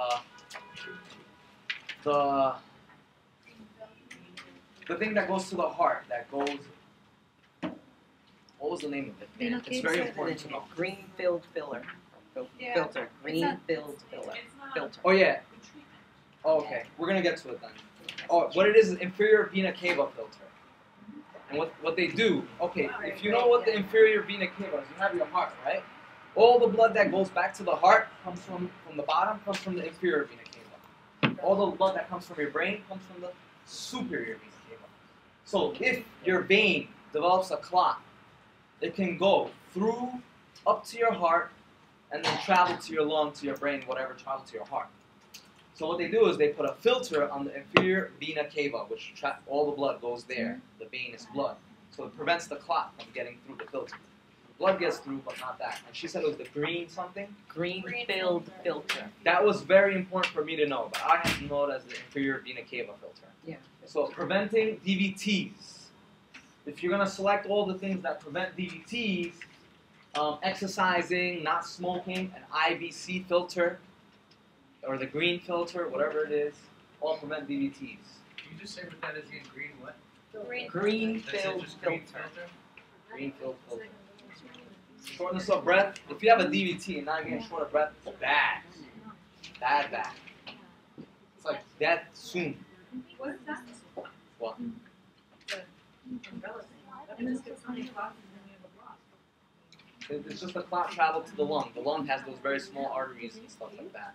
the thing that goes to the heart, that goes, what was the name of it? Vena It's cava. very important to know. Green-filled filler. Yeah. Filter. Green-filled filler. Filter. Oh yeah. Oh, okay. We're gonna get to it then. Oh, what it is inferior vena cava filter. And what they do, okay, if you know what the inferior vena cava is, you have your heart, right? All the blood that goes back to the heart comes from the bottom, comes from the inferior vena cava. All the blood that comes from your brain comes from the superior vena cava. So if your vein develops a clot, it can go through up to your heart and then travel to your lung, to your brain, whatever, travel to your heart. So what they do is they put a filter on the inferior vena cava, which all the blood goes there, the venous blood. So it prevents the clot from getting through the filter. The blood gets through, but not that. And she said it was the green something. Green-filled filter. That was very important for me to know, but I had to know it as the inferior vena cava filter. Yeah. So preventing DVTs. If you're going to select all the things that prevent DVTs, exercising, not smoking, an IVC filter, or the green filter, whatever it is, all prevent DVTs. Can you just say what that is again? Green what? Green-filled That's it, just green filter. Green filter. Shortness of breath. If you have a DVT and not getting short of breath, it's bad. Bad. It's like death soon. What's that? What? It's just the clot travel to the lung. The lung has those very small arteries and stuff like that.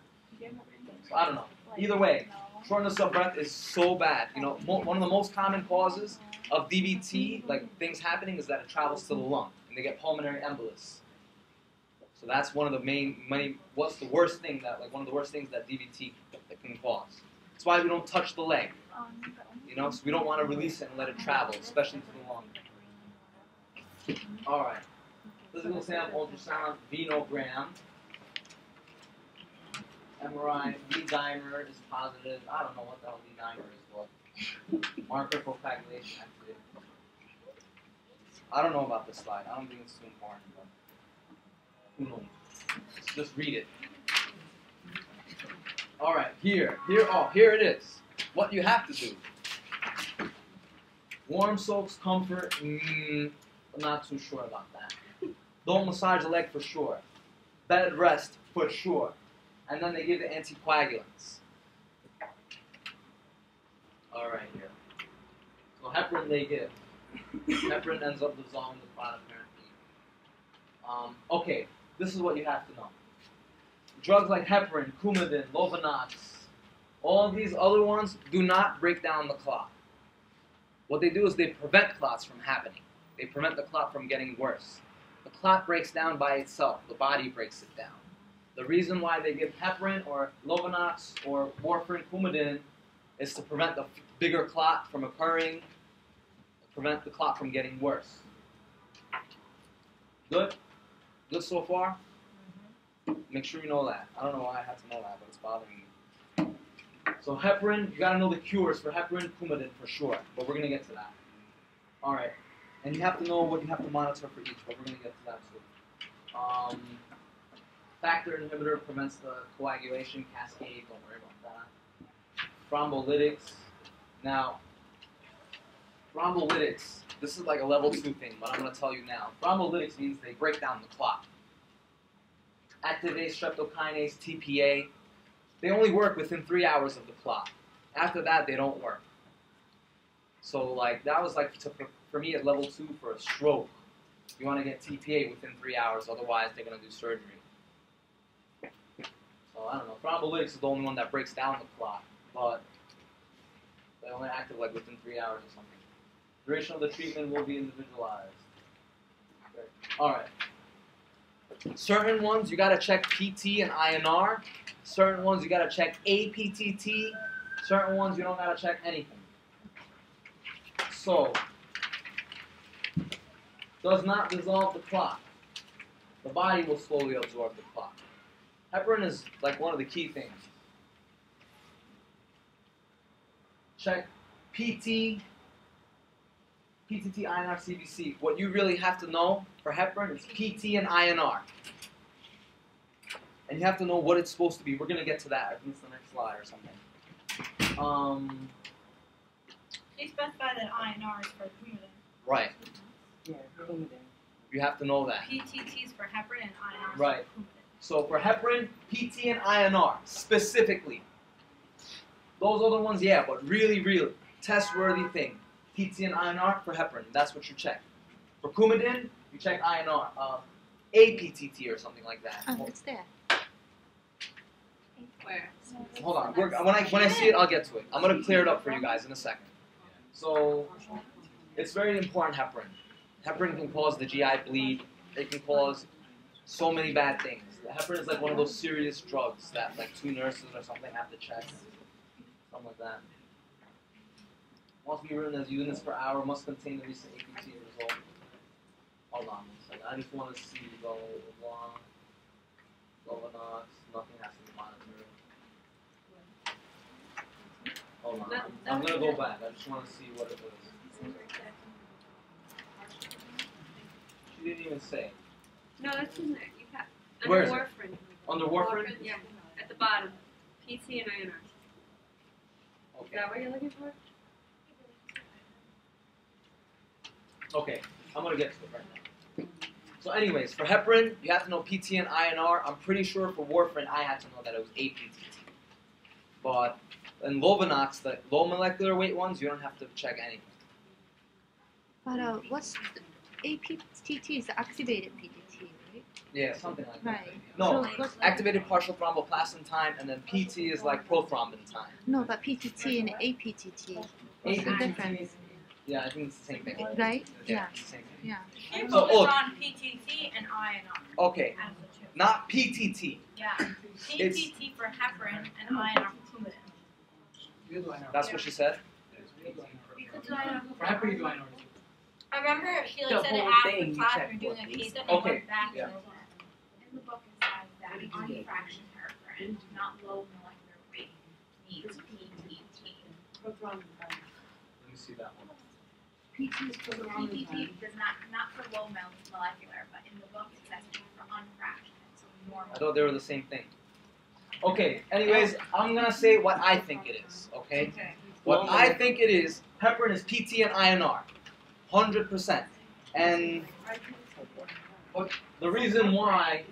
So I don't know. Either way, shortness of breath is so bad. You know, one of the most common causes of DVT, like things happening, is that it travels to the lung and they get pulmonary embolus. So that's one of the what's the worst thing one of the worst things that DVT that can cause. That's why we don't touch the leg. You know, so we don't want to release it and let it travel, especially to the lung. All right. Physical exam, ultrasound, venogram. MRI, D-dimer is positive. I don't know what the hell D-dimer is, but marker for coagulation activity. I don't know about this slide. I don't think it's too important, but who knows? Let's just read it. All right, here it is. What you have to do. Warm soaks, comfort, I'm not too sure about that. Don't massage the leg for sure. Bed rest for sure. And then they give the anticoagulants. All right, here. So heparin they give. Heparin ends up dissolving the clot apparently. Okay, this is what you have to know. Drugs like heparin, Coumadin, Lovenox, all of these other ones do not break down the clot. What they do is they prevent clots from happening. They prevent the clot from getting worse. The clot breaks down by itself. The body breaks it down. The reason why they give heparin or Lovenox or warfarin, Coumadin is to prevent the bigger clot from occurring, prevent the clot from getting worse. Good? Good so far? Make sure you know that. I don't know why I had to know that, but it's bothering me. So heparin, you gotta know the cures for heparin, Coumadin for sure, but we're gonna get to that. All right, and you have to know what you have to monitor for each, but we're gonna get to that too. Factor inhibitor prevents the coagulation cascade. Don't worry about that. Thrombolytics. Now, thrombolytics. This is like a level 2 thing, but I'm gonna tell you now. Thrombolytics means they break down the clot. Activase, streptokinase, TPA. They only work within 3 hours of the clot. After that, they don't work. So like that was like for me at level 2 for a stroke. You want to get TPA within 3 hours, otherwise they're gonna do surgery. So I don't know. Thrombolytics is the only one that breaks down the clot, but they only active like within 3 hours or something. Duration of the treatment will be individualized. Okay. All right. Certain ones you gotta check PT and INR. Certain ones you gotta check APTT. Certain ones you don't gotta check anything. So, does not dissolve the clot. The body will slowly absorb the clot. heparin is like one of the key things. Check PT, PTT, INR, CBC. What you really have to know for heparin is PT and INR. And you have to know what it's supposed to be. We're going to get to that. I think it's the next slide or something. Please specify that INR is for Coumadin. Right. Yeah, Coumadin. You have to know that. PTT is for heparin and INR is Right. for Coumadin. So for heparin, PT, and INR specifically. Those other ones, yeah, but really, really test-worthy thing. PT and INR for heparin. That's what you check. For Coumadin, you check INR. APTT or something like that. Oh, it's there. Where? Hold on. When I see it, I'll get to it. I'm gonna clear it up for you guys in a second. So it's very important. Heparin can cause the GI bleed. It can cause so many bad things. The heparin is like one of those serious drugs that like 2 nurses or something have to check. Something like that. Must be written as units per hour. Must contain the recent APT result. Hold on one second. I just want to see Lovenox. Nothing has to be monitored. Hold on. I'm gonna go back. I just want to see what it was. She didn't even say. No, that's in there. You have Where is it? warfarin. Under warfarin? Yeah, at the bottom. PT and INR. Is Okay. that what you're looking for? Okay. I'm gonna get to it right now. So, anyways, for heparin, you have to know PT and INR. I'm pretty sure for warfarin, I had to know that it was APTT. But in Lovenox, the low molecular weight ones, you don't have to check anything. But what's APTT is activated PTT, right? Yeah, something like that. Right. No, So what's activated partial thromboplastin time, and then PT is like prothrombin time. no, but PTT and APTT. What's the difference? Yeah, I think it's the same thing. Right? Yeah, Yeah. it's the same thing. Yeah. She So, focused look. on PTT and INR Okay, as the two. not PTT. Yeah. It's- PTT for heparin and INR for Coumadin. You do INR. That's what she said? For heparin, you do INR. I remember she The like said it whole after thing, you class check we were doing what a they case said. and they Okay, went back yeah. to In the book it says that unfractioned heparin, not low molecular weight, needs PTT. Let me see that one. PTT does not for low molecular, but in the book it says for unfractioned, so normal. I thought they were the same thing. Okay, anyways, I'm gonna say what I think it is, okay? What I think it is, heparin is PT and INR. 100%. And the reason why,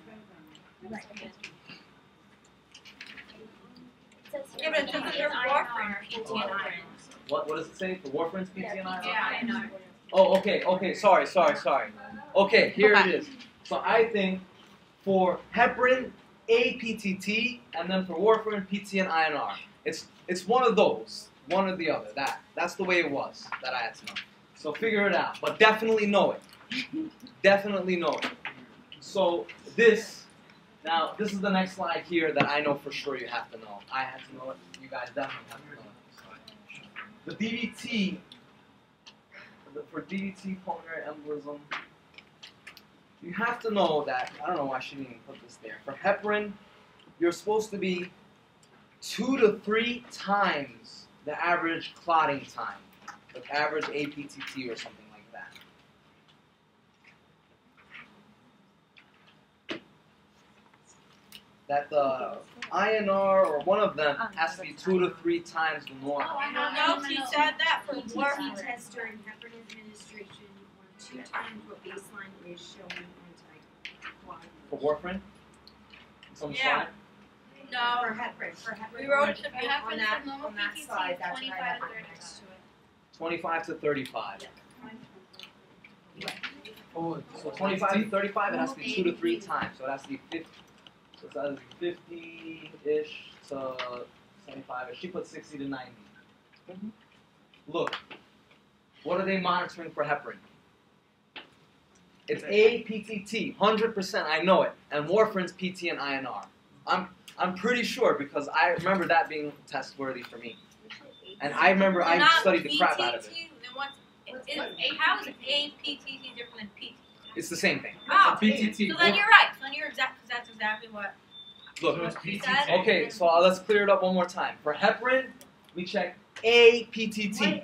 Yeah, but it doesn't there's warfarin PT and INR. what does it say? The warfarin's PT and INR? Yeah, INR. Oh, okay, sorry. Okay, here it is. So I think for heparin, APTT, and then for warfarin, PT and INR. It's one of those, one or the other. That's the way it was that I had to know. So figure it out, but definitely know it. Definitely know it. So this is the next slide here that I know for sure you have to know. I had to know it. You guys definitely have to know it. The DVT, for DVT pulmonary embolism, you have to know that, I don't know why she didn't even put this there. For heparin, you're supposed to be 2 to 3 times the average clotting time, like average APTT or something like that. That the INR or one of them has to be 2 to 3 times the norm. No, she said that for PTT warfarin. test during heparin administration were 2 times what baseline is shown on type 1. For warfarin? Some Yeah. slide? No, For heparin. we wrote it to be on that slide, that's what I have next to it. 25 to 35. Oh, So 25 to 35, it has to be 2 to 3 times. So it has to be 50. So it's either 50-ish to 75-ish. She put 60 to 90. Look, what are they monitoring for heparin? It's APTT, 100%. I know it. And warfarin's PT and INR. I'm pretty sure because I remember that being test worthy for me. And I remember I Not studied the crap out of it. PTT, then how is APTT different than PT? It's the same thing. Oh, PTT. so then you're right. So then you're exact because that's exactly what Look. So it's She PTT. said- Okay, so let's clear it up one more time. For heparin, we check APTT.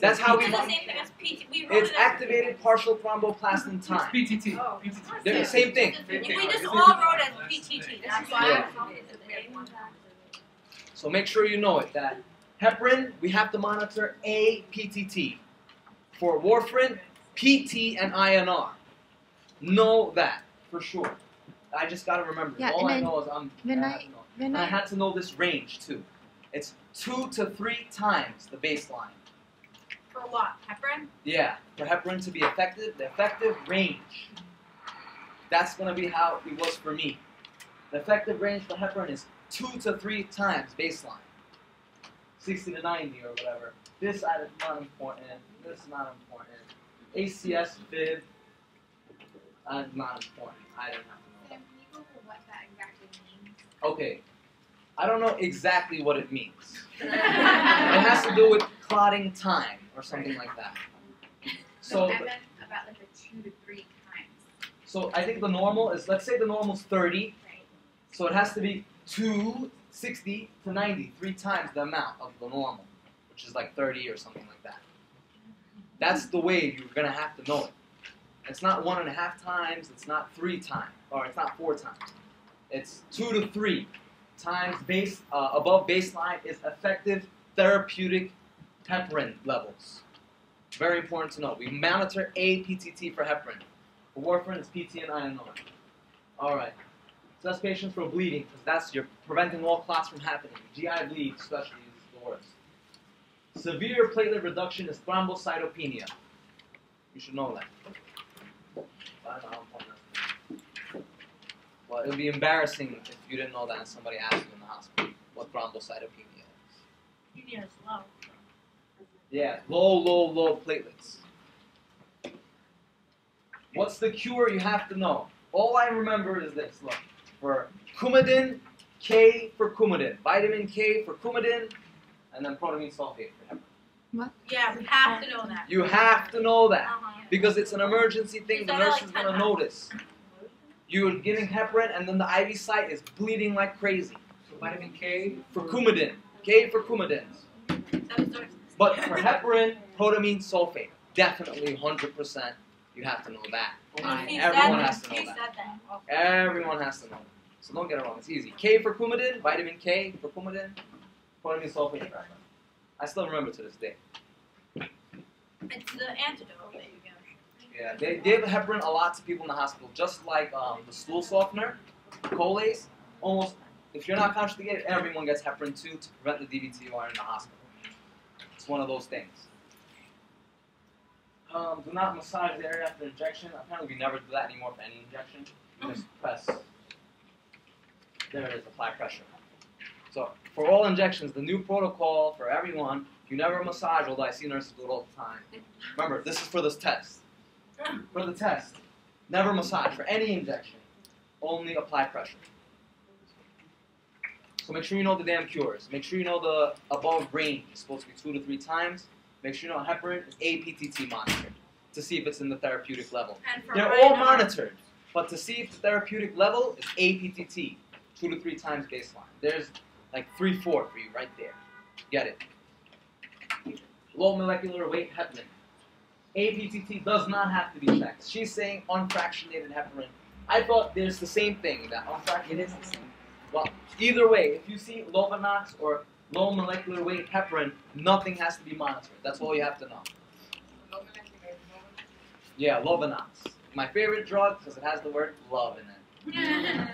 That's how we. It's the same thing as PT. We wrote It's it as- activated partial thromboplastin It's time. PTT. Oh. PTT. They're the same thing. We just all wrote it as PTT. That's why. Yeah. So make sure you know it. That heparin, we have to monitor APTT. For warfarin, PT and INR. Know that for sure. I just gotta remember. Yeah, All and I then know is I'm. when I I- have to know. When And I I had to know this range too. It's 2 to 3 times the baseline. For what? Heparin? Yeah, for heparin to be effective, the effective range. That's gonna be how it was for me. The effective range for heparin is 2 to 3 times baseline. 60 to 90 or whatever. This is not important. This is not important. ACS fib, not important. I don't have to know. Sam, can you go over what that exactly means? Okay, I don't know exactly what it means. It has to do with clotting time or something like that. So, I meant about like the 2 to 3 times, so I think the normal is, let's say the normal is 30, right? so it has to be 60 to 90, 3 times the amount of the normal, which is like 30 or something like that. That's the way you're gonna have to know it. It's not 1.5 times, it's not 3 times, or it's not 4 times. It's 2 to 3 times above baseline is effective therapeutic heparin levels. Very important to know. We monitor APTT for heparin. For warfarin, it's PT and INR. All right. So that's patients for bleeding, because you're preventing all clots from happening. GI bleed, especially, is the worst. Severe platelet reduction is thrombocytopenia. You should know that. I don't know how important that is. Well, it would be embarrassing if you didn't know that and somebody asked you in the hospital what thrombocytopenia is. Yes, low. Yeah, low platelets. What's the cure? You have to know. All I remember is this. Look, for Coumadin, K for Coumadin, vitamin K for Coumadin, and then protamine sulfate for heparin. Yeah, we have to know that. You have to know that Uh-huh. because it's an emergency thing. The Is that nurse like is gonna 10 notice. You're giving heparin, and then the IV site is bleeding like crazy. So vitamin K For Coumadin, K for Coumadin. But for heparin, protamine sulfate, definitely 100%. You have to know that. Everyone has to know that. Everyone has to know that. So don't get it wrong. It's easy. K for Coumadin, vitamin K for Coumadin, protamine sulfate for heparin. I still remember to this day. It's the antidote that you give. Yeah, they give heparin a lot to people in the hospital, just like the stool softener, Colace. Almost, if you're not conscious to get it, everyone gets heparin too to prevent the DVT while in the hospital. It's one of those things. Do not massage the area after injection. Apparently, we never do that anymore for any injection. You just press. There it is, apply pressure. So, for all injections, the new protocol for everyone, you never massage, although I see nurses do it all the time. Remember, this is for this test. For the test, never massage. For any injection, only apply pressure. So make sure you know the damn cures. Make sure you know the above range is supposed to be 2 to 3 times. Make sure you know heparin is APTT monitored to see if it's in the therapeutic level. And for They're all INR, monitored, but to see if the therapeutic level is APTT, 2 to 3 times baseline. There's like 3-4 for you right there. Get it. Low molecular weight heparin. APTT does not have to be checked. She's saying unfractionated heparin. I thought there's the same thing, that unfractionated. It is the same. Well, either way, if you see Lovenox or low molecular weight heparin, nothing has to be monitored. That's all you have to know. Yeah, Lovenox. My favorite drug because it has the word love in it.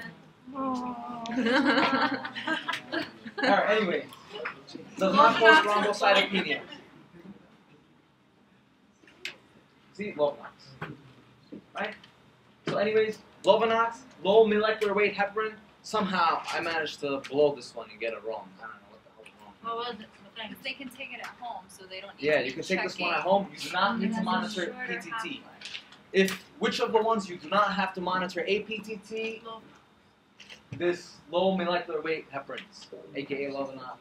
Alright, anyways. Does not cause thrombocytopenia. See, Lovenox. Right? So anyways, Lovenox, low molecular weight heparin. Somehow I managed to blow this one and get it wrong. I don't know what the hell is wrong. What was it? The thing. Because they can take it at home, so they don't need Yeah, to you be can take this one at checking. home. You do not need It to has a monitor shorter PTT. half-life. Which of the ones you do not have to monitor APTT, Low. this low molecular weight heparins, aka Lovenox.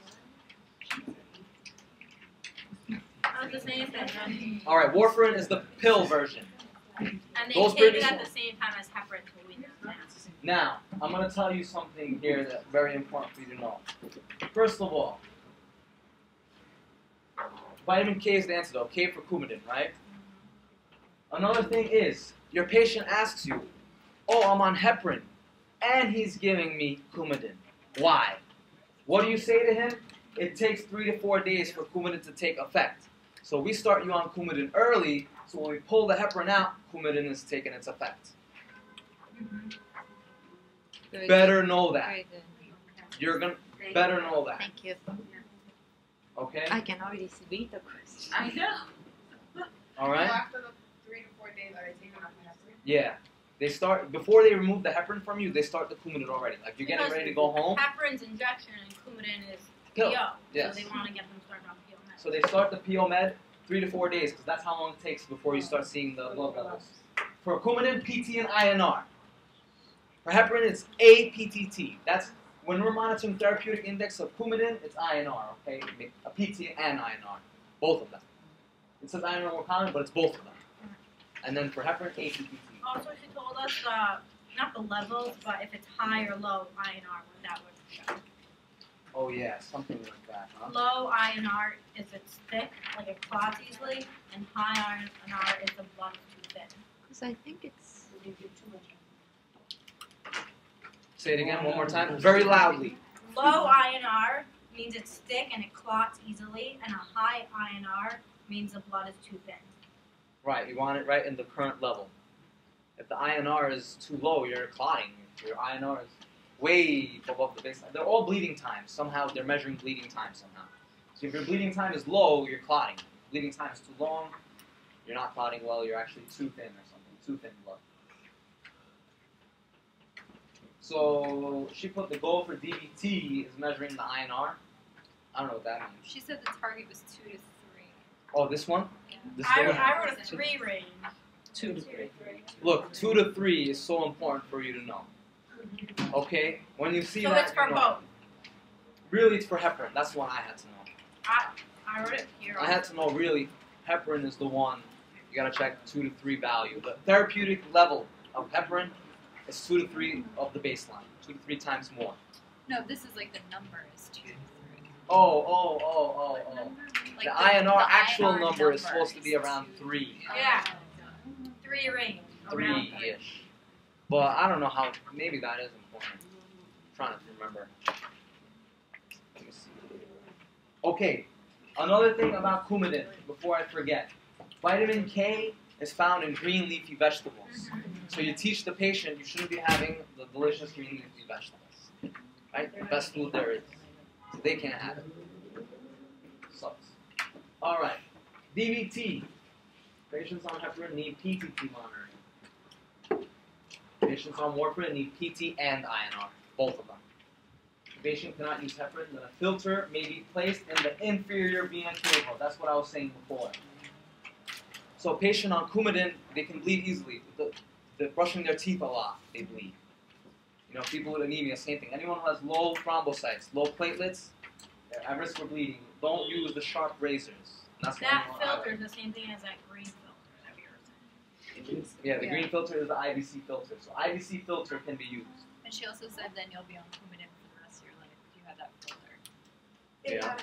That's the same thing. Alright, warfarin is the pill version. And they Those take it babies- at the same time as heparin, so we know that. Now, I'm going to tell you something here that's very important for you to know. First of all, vitamin K is the antidote. K for Coumadin, right? Another thing is, your patient asks you, oh, I'm on heparin, and he's giving me Coumadin. Why? What do you say to him? It takes 3 to 4 days for Coumadin to take effect. So we start you on Coumadin early, so when we pull the heparin out, Coumadin is taking its effect. Very Better know that. Very good. You're gonna better know that. Thank you. Okay? I can already read the question. I know. All right? So after the 3 to 4 days, are they taking off the heparin? Yeah. They start before they remove the heparin from you. They start the Coumadin already. Like you're getting Because ready to go home. Heparin's injection and Coumadin is Pill. PO. Yes. So they want to get them started on PO med. So they start the PO med 3 to 4 days because that's how long it takes before you start seeing the blood levels. For Coumadin, PT, and INR. For heparin, it's APTT. That's when we're monitoring therapeutic index of Coumadin, it's INR, okay? A PT and INR, both of them. It says INR more common, but it's both of them. And then for heparin, APTT. Also, she told us not the levels, but if it's high or low INR, what that would show. Oh yeah, something like that, huh? Low INR is it's thick, like it clots easily, and high INR is the blood is too thin. Because I think it's Say it again one more time, very loudly. Low INR means it's thick and it clots easily, and a high INR means the blood is too thin. Right, you want it right in the current level. If the INR is too low, you're clotting. If your INR is way above the baseline. They're all bleeding times. Somehow they're measuring bleeding time somehow. So if your bleeding time is low, you're clotting. If bleeding time is too long, you're not clotting well, you're actually too thin or something. Too thin blood. So she put the goal for DVT is measuring the INR. I don't know what that means. She said the target was 2 to 3. Oh, this one? This I one? wrote a 3 range. 2 to 3. Look, 2 to 3 is so important for you to know. Okay? When you see So that, it's for you know. both. Really, it's for heparin. That's the one I had to know. I wrote it here. I had to know, really, heparin is the one you gotta check 2 to 3 value. The therapeutic level of heparin is 2 to 3 of the baseline. 2 to 3 times more. No, this is like the number is 2 to 3. Oh. Like The INR actual INR number is supposed to be around 3. Yeah. 3 range. Around 3. 3-ish. But I don't know how, maybe that is important. I'm trying to remember. Let me see. Okay, another thing about Coumadin, before I forget. Vitamin K is found in green leafy vegetables. So you teach the patient you shouldn't be having the delicious green leafy vegetables. Right? The best food there is. So they can't have it. Sucks. Alright. DVT. Patients on heparin need PTT monitoring. Patients on warfarin need PT and INR, both of them. The patient cannot use heparin, then a filter may be placed in the inferior vena cava. That's what I was saying before. So a patient on Coumadin, they can bleed easily. They're brushing their teeth a lot, they bleed. You know, people with anemia, same thing. Anyone who has low thrombocytes, low platelets, they're at risk for bleeding. Don't use the sharp razors. That's what That you want filter is the same thing as that green filter that we were saying. Yeah, the green filter is the IVC filter. So IVC filter can be used. And she also said then you'll be on Coumadin for the rest of your life if you have that filter. Yeah.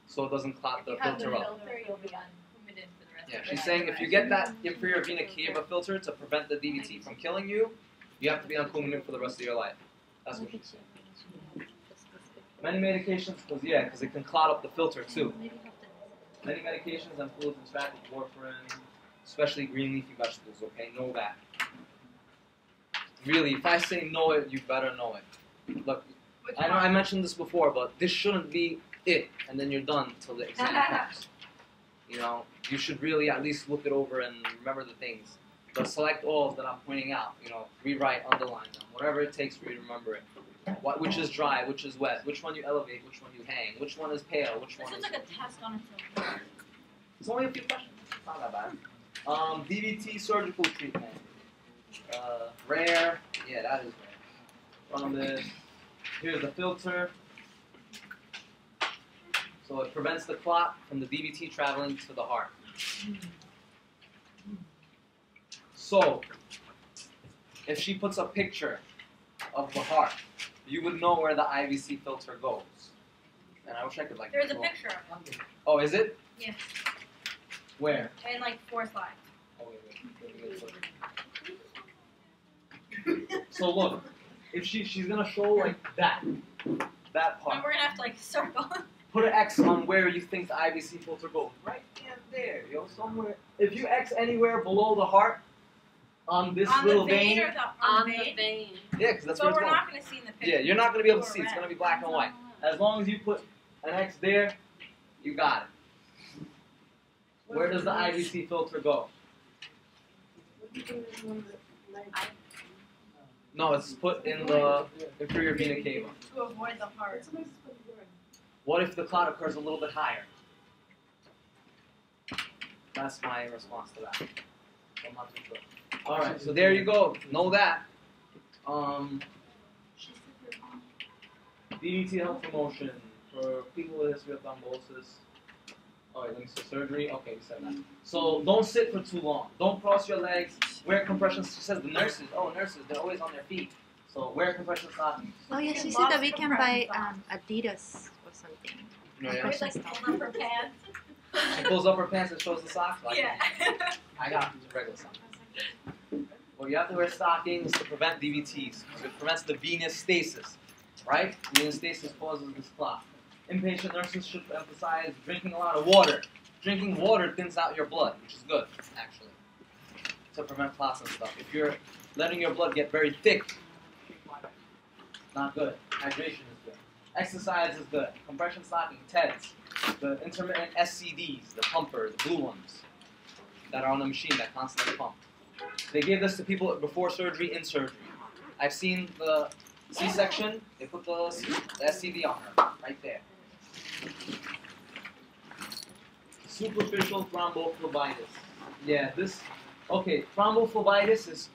So it doesn't clot the If you have the filter up. filter, you'll be on Coumadin for the rest Yeah, of your she's life. saying if you get that inferior vena cava filter to prevent the DVT from killing you, you have to be on Coumadin for the rest of your life. That's what she's saying. Many medications, because it can clot up the filter too. Many medications and fluids interact with warfarin, especially green leafy vegetables, okay? Know that. Really, if I say know it, you better know it. Look, I know I mentioned this before, but this shouldn't be it, and then you're done till the exam comes. You know, you should really at least look it over and remember the things. The select alls that I'm pointing out, you know, rewrite, underline them, whatever it takes for you to remember it. Which is dry, which is wet, which one you elevate, which one you hang, which one is pale, which This one is is... like a test on itself. It's only a few questions. It's not that bad. DVT surgical treatment. Rare. Yeah, that is rare. From this. Here's the filter. So it prevents the clot from the DVT traveling to the heart. So, if she puts a picture of the heart, you would know where the IVC filter goes. And I wish I could like. There's a draw- picture of it. Oh, is it? Yes. Where? In like 4 slides. Oh, wait. So look, if she's gonna show like that And part. we're gonna have to like circle. Put an X on where you think the IVC filter goes. Right there, yo, somewhere. If you X anywhere below the heart, on this on little the vein, vein, or the On vein? the vein. yeah, because that's But where it's we're going. not gonna see in the picture. Yeah, you're not gonna be able to Or see. It's red. gonna be black and white. As long as you put an X there, you got it. Where does the IVC filter go? No, it's put in the inferior vena cava. To avoid the heart. What if the clot occurs a little bit higher? That's my response to that. I'm not too sure. All right, so there you go. Know that. DVT health promotion for people with a history of thrombosis. All right, let me see. Surgery. Okay, we said that. So don't sit for too long. Don't cross your legs. Wear compression. She says the nurses. Oh, nurses. They're always on their feet. So wear compression stockings. Oh yes, can she said that lost we can compression buy socks. Adidas or something. No, yeah. Always like pull up her pants. She pulls up her pants and shows the socks. Like, Yeah. I got regular socks. Well, you have to wear stockings to prevent DVTs. So it prevents the venous stasis, right? Venous stasis causes this clot. Inpatient nurses should emphasize drinking a lot of water. Drinking water thins out your blood, which is good, actually, to prevent clots and stuff. If you're letting your blood get very thick, not good. Hydration is good. Exercise is good. Compression stocking, TEDs, the intermittent SCDs, the pumper, the blue ones that are on the machine that constantly pump. They give this to people before surgery, in surgery. I've seen the C-section, they put the SCD on her, right there. Superficial thrombophlebitis. Yeah, thrombophlebitis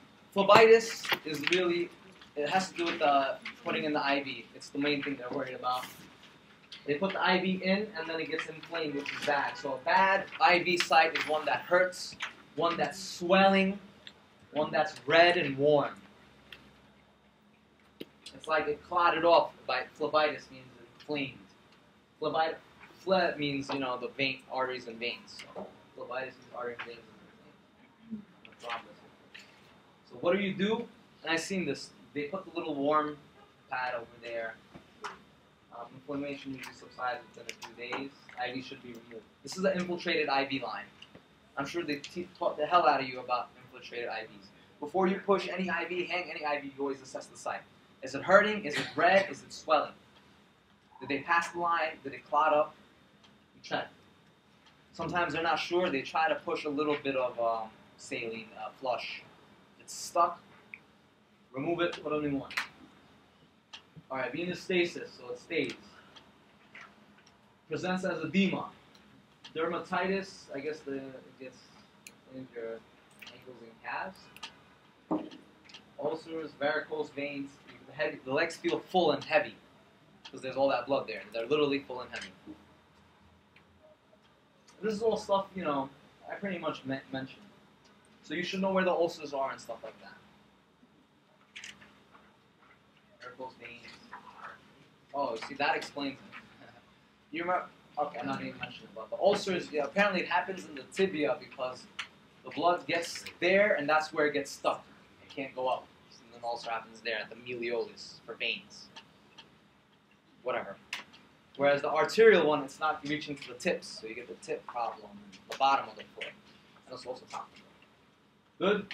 is really, it has to do with putting in the IV. It's the main thing they're worried about. They put the IV in and then it gets inflamed, which is bad. So a bad IV site is one that hurts, one that's swelling, one that's red and warm. It's like it clotted off. Phlebitis means inflamed. Phle means, the vein, arteries and veins. So phlebitis means arteries and veins and thrombus. So what do? And I've seen this. They put the little warm pad over there. Inflammation usually subsides within a few days. IV should be removed. This is an infiltrated IV line. I'm sure they taught the hell out of you about infiltrated IVs. Before you push any IV, hang any IV, you always assess the site. Is it hurting? Is it red? Is it swelling? Did they pass the line? Did it clot up? You check. Sometimes they're not sure. They try to push a little bit of saline flush. If it's stuck, remove it, put a new one. All right, venous stasis, so it stays. Presents as edema. Dermatitis, I guess it gets in your ankles and calves. Ulcers, varicose veins. The legs feel full and heavy because there's all that blood there. They're literally full and heavy. This is all stuff, I pretty much mentioned. So you should know where the ulcers are and stuff like that. Varicose veins. Oh, see, that explains it. You remember? Okay, I'm not even mentioning about the ulcers. Yeah, apparently it happens in the tibia because the blood gets there and that's where it gets stuck. It can't go up. And then ulcer happens there at the malleolus for veins. Whatever. Whereas the arterial one, it's not reaching to the tips, so you get the tip problem, the bottom of the foot, and it's also top of the foot. Good?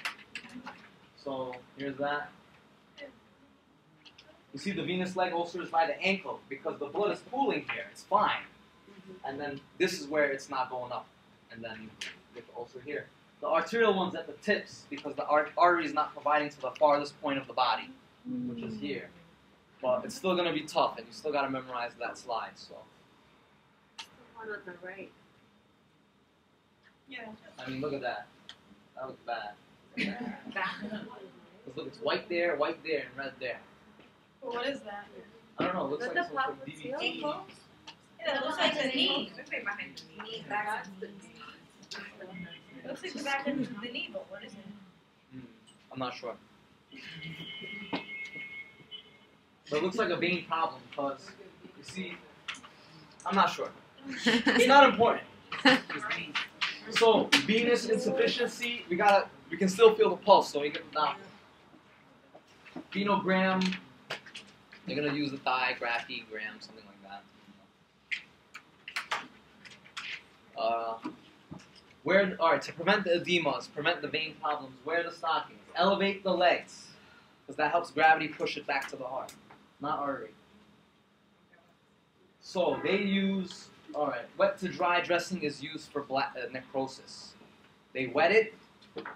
So here's that. You see the venous leg ulcers by the ankle because the blood is pooling here. It's fine. And then this is where it's not going up. And then you get the ulcer here. The arterial one's at the tips because the artery is not providing to the farthest point of the body, which is here. But it's still going to be tough, and you still got to memorize that slide. So. The one on the right. Yeah. I mean, look at that. That looks bad. Look, it's white there, and red there. Well, what is that? I don't know. It looks Is like that some sort of the DVT. Yeah, it looks like the knee. behind the knee. That's the It looks like the back of the knee, but what is it? I'm not sure. So it looks like a vein problem because, you see, I'm not sure. It's not important. So venous insufficiency, we can still feel the pulse, so we get the Doppler. Venogram, they're gonna use the digraphogram, something like that. Alright, to prevent the edemas, prevent the vein problems, wear the stockings. Elevate the legs, because that helps gravity push it back to the heart, not artery. So they use, wet to dry dressing is used for necrosis. They wet it,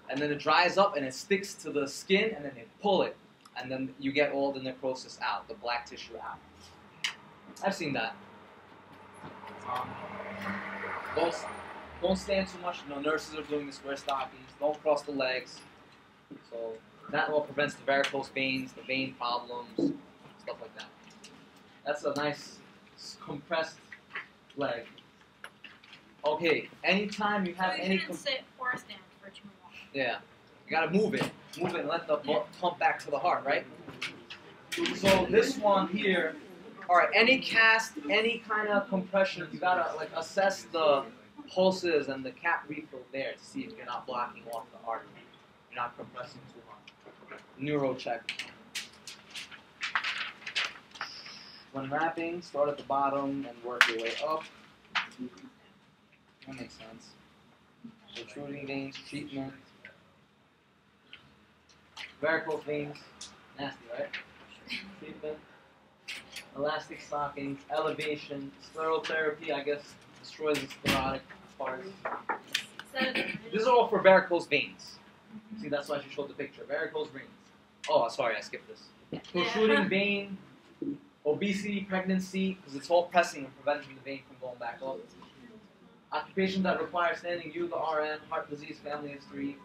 and then it dries up and it sticks to the skin, and then they pull it, and then you get all the necrosis out, the black tissue out. I've seen that. Don't stand too much. Nurses are doing this, wear stockings. Don't cross the legs. So that all prevents the varicose veins, the vein problems, stuff like that. That's a nice compressed leg. Okay, anytime you have So you any... shouldn't sit or stand for too long. Yeah, you gotta move it and let the blood pump back to the heart, right? So this one here, alright, any cast, any kind of compression, you gotta like assess the pulses and the cap refill there to see if you're not blocking off the artery. You're not compressing too hard. Neuro check. When wrapping, start at the bottom and work your way up. That makes sense. Protruding veins, treatment. Varicose veins, nasty, right? Treatment. Elastic stockings, elevation, sclerotherapy, I guess, destroys the sclerotic parts. This is all for varicose veins. See, that's why she showed the picture. Varicose veins. Oh, sorry, I skipped this. Protruding vein, obesity, pregnancy, because it's all pressing and preventing the vein from going back up. Occupations that require standing, you, the RN, heart disease, family history.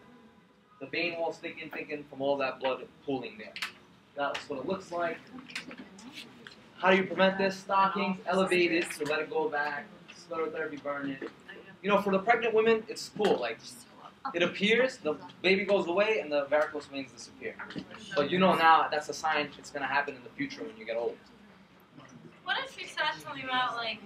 The vein wall thickened from all that blood pooling there. That's what it looks like. How do you prevent this? Stockings, elevate it, so let it go back. Sclerotherapy, burn it. You know, for the pregnant women, it's cool. Like, it appears, the baby goes away, and the varicose veins disappear. But you know now, that's a sign it's going to happen in the future when you get old. What if she said something about, like,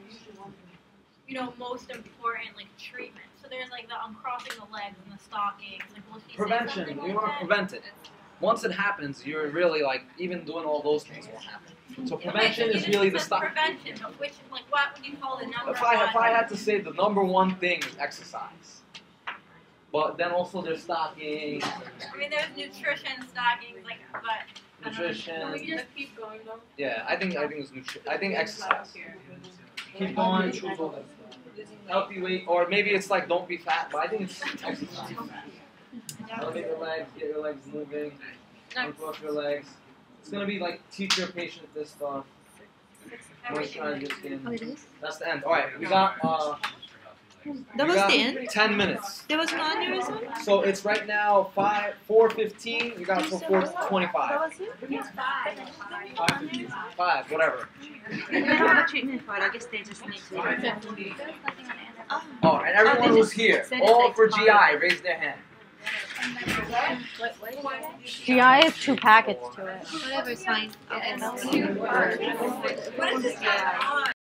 you know, most important, like, treatment? So there's, like, the uncrossing the legs and the stockings. Like, will she say Prevention. something We like want to that? prevent it. Once it happens, you're really, like, even doing all those things won't happen. So prevention Okay, so is you really just the said stock. prevention, but which, like, what would you call the number If I one? had to say the number one thing is exercise. But then also there's stockings, I mean, there's nutrition, stockings, like, but... I don't know. nutrition. Can we just keep going though? Yeah, I think it's nutrition. I think exercise. Keep going. Healthy weight, or maybe it's like don't be fat, but I think it's exercise. Elevate your legs, get your legs moving, uncross your legs. It's gonna be like teach your patient this stuff. Moisturize your skin. Oh, it is? That's the end. All right, we got That was the end? 10 minutes. There was no aneurysm? So it's right now 4:15. You got until 4:25. Five. 5, whatever. They don't have a treatment for it. I guess they just need to. Oh, and everyone who's here, all for GI, raise their hand. GI has 2 packets to it. Whatever, it's fine. What is this?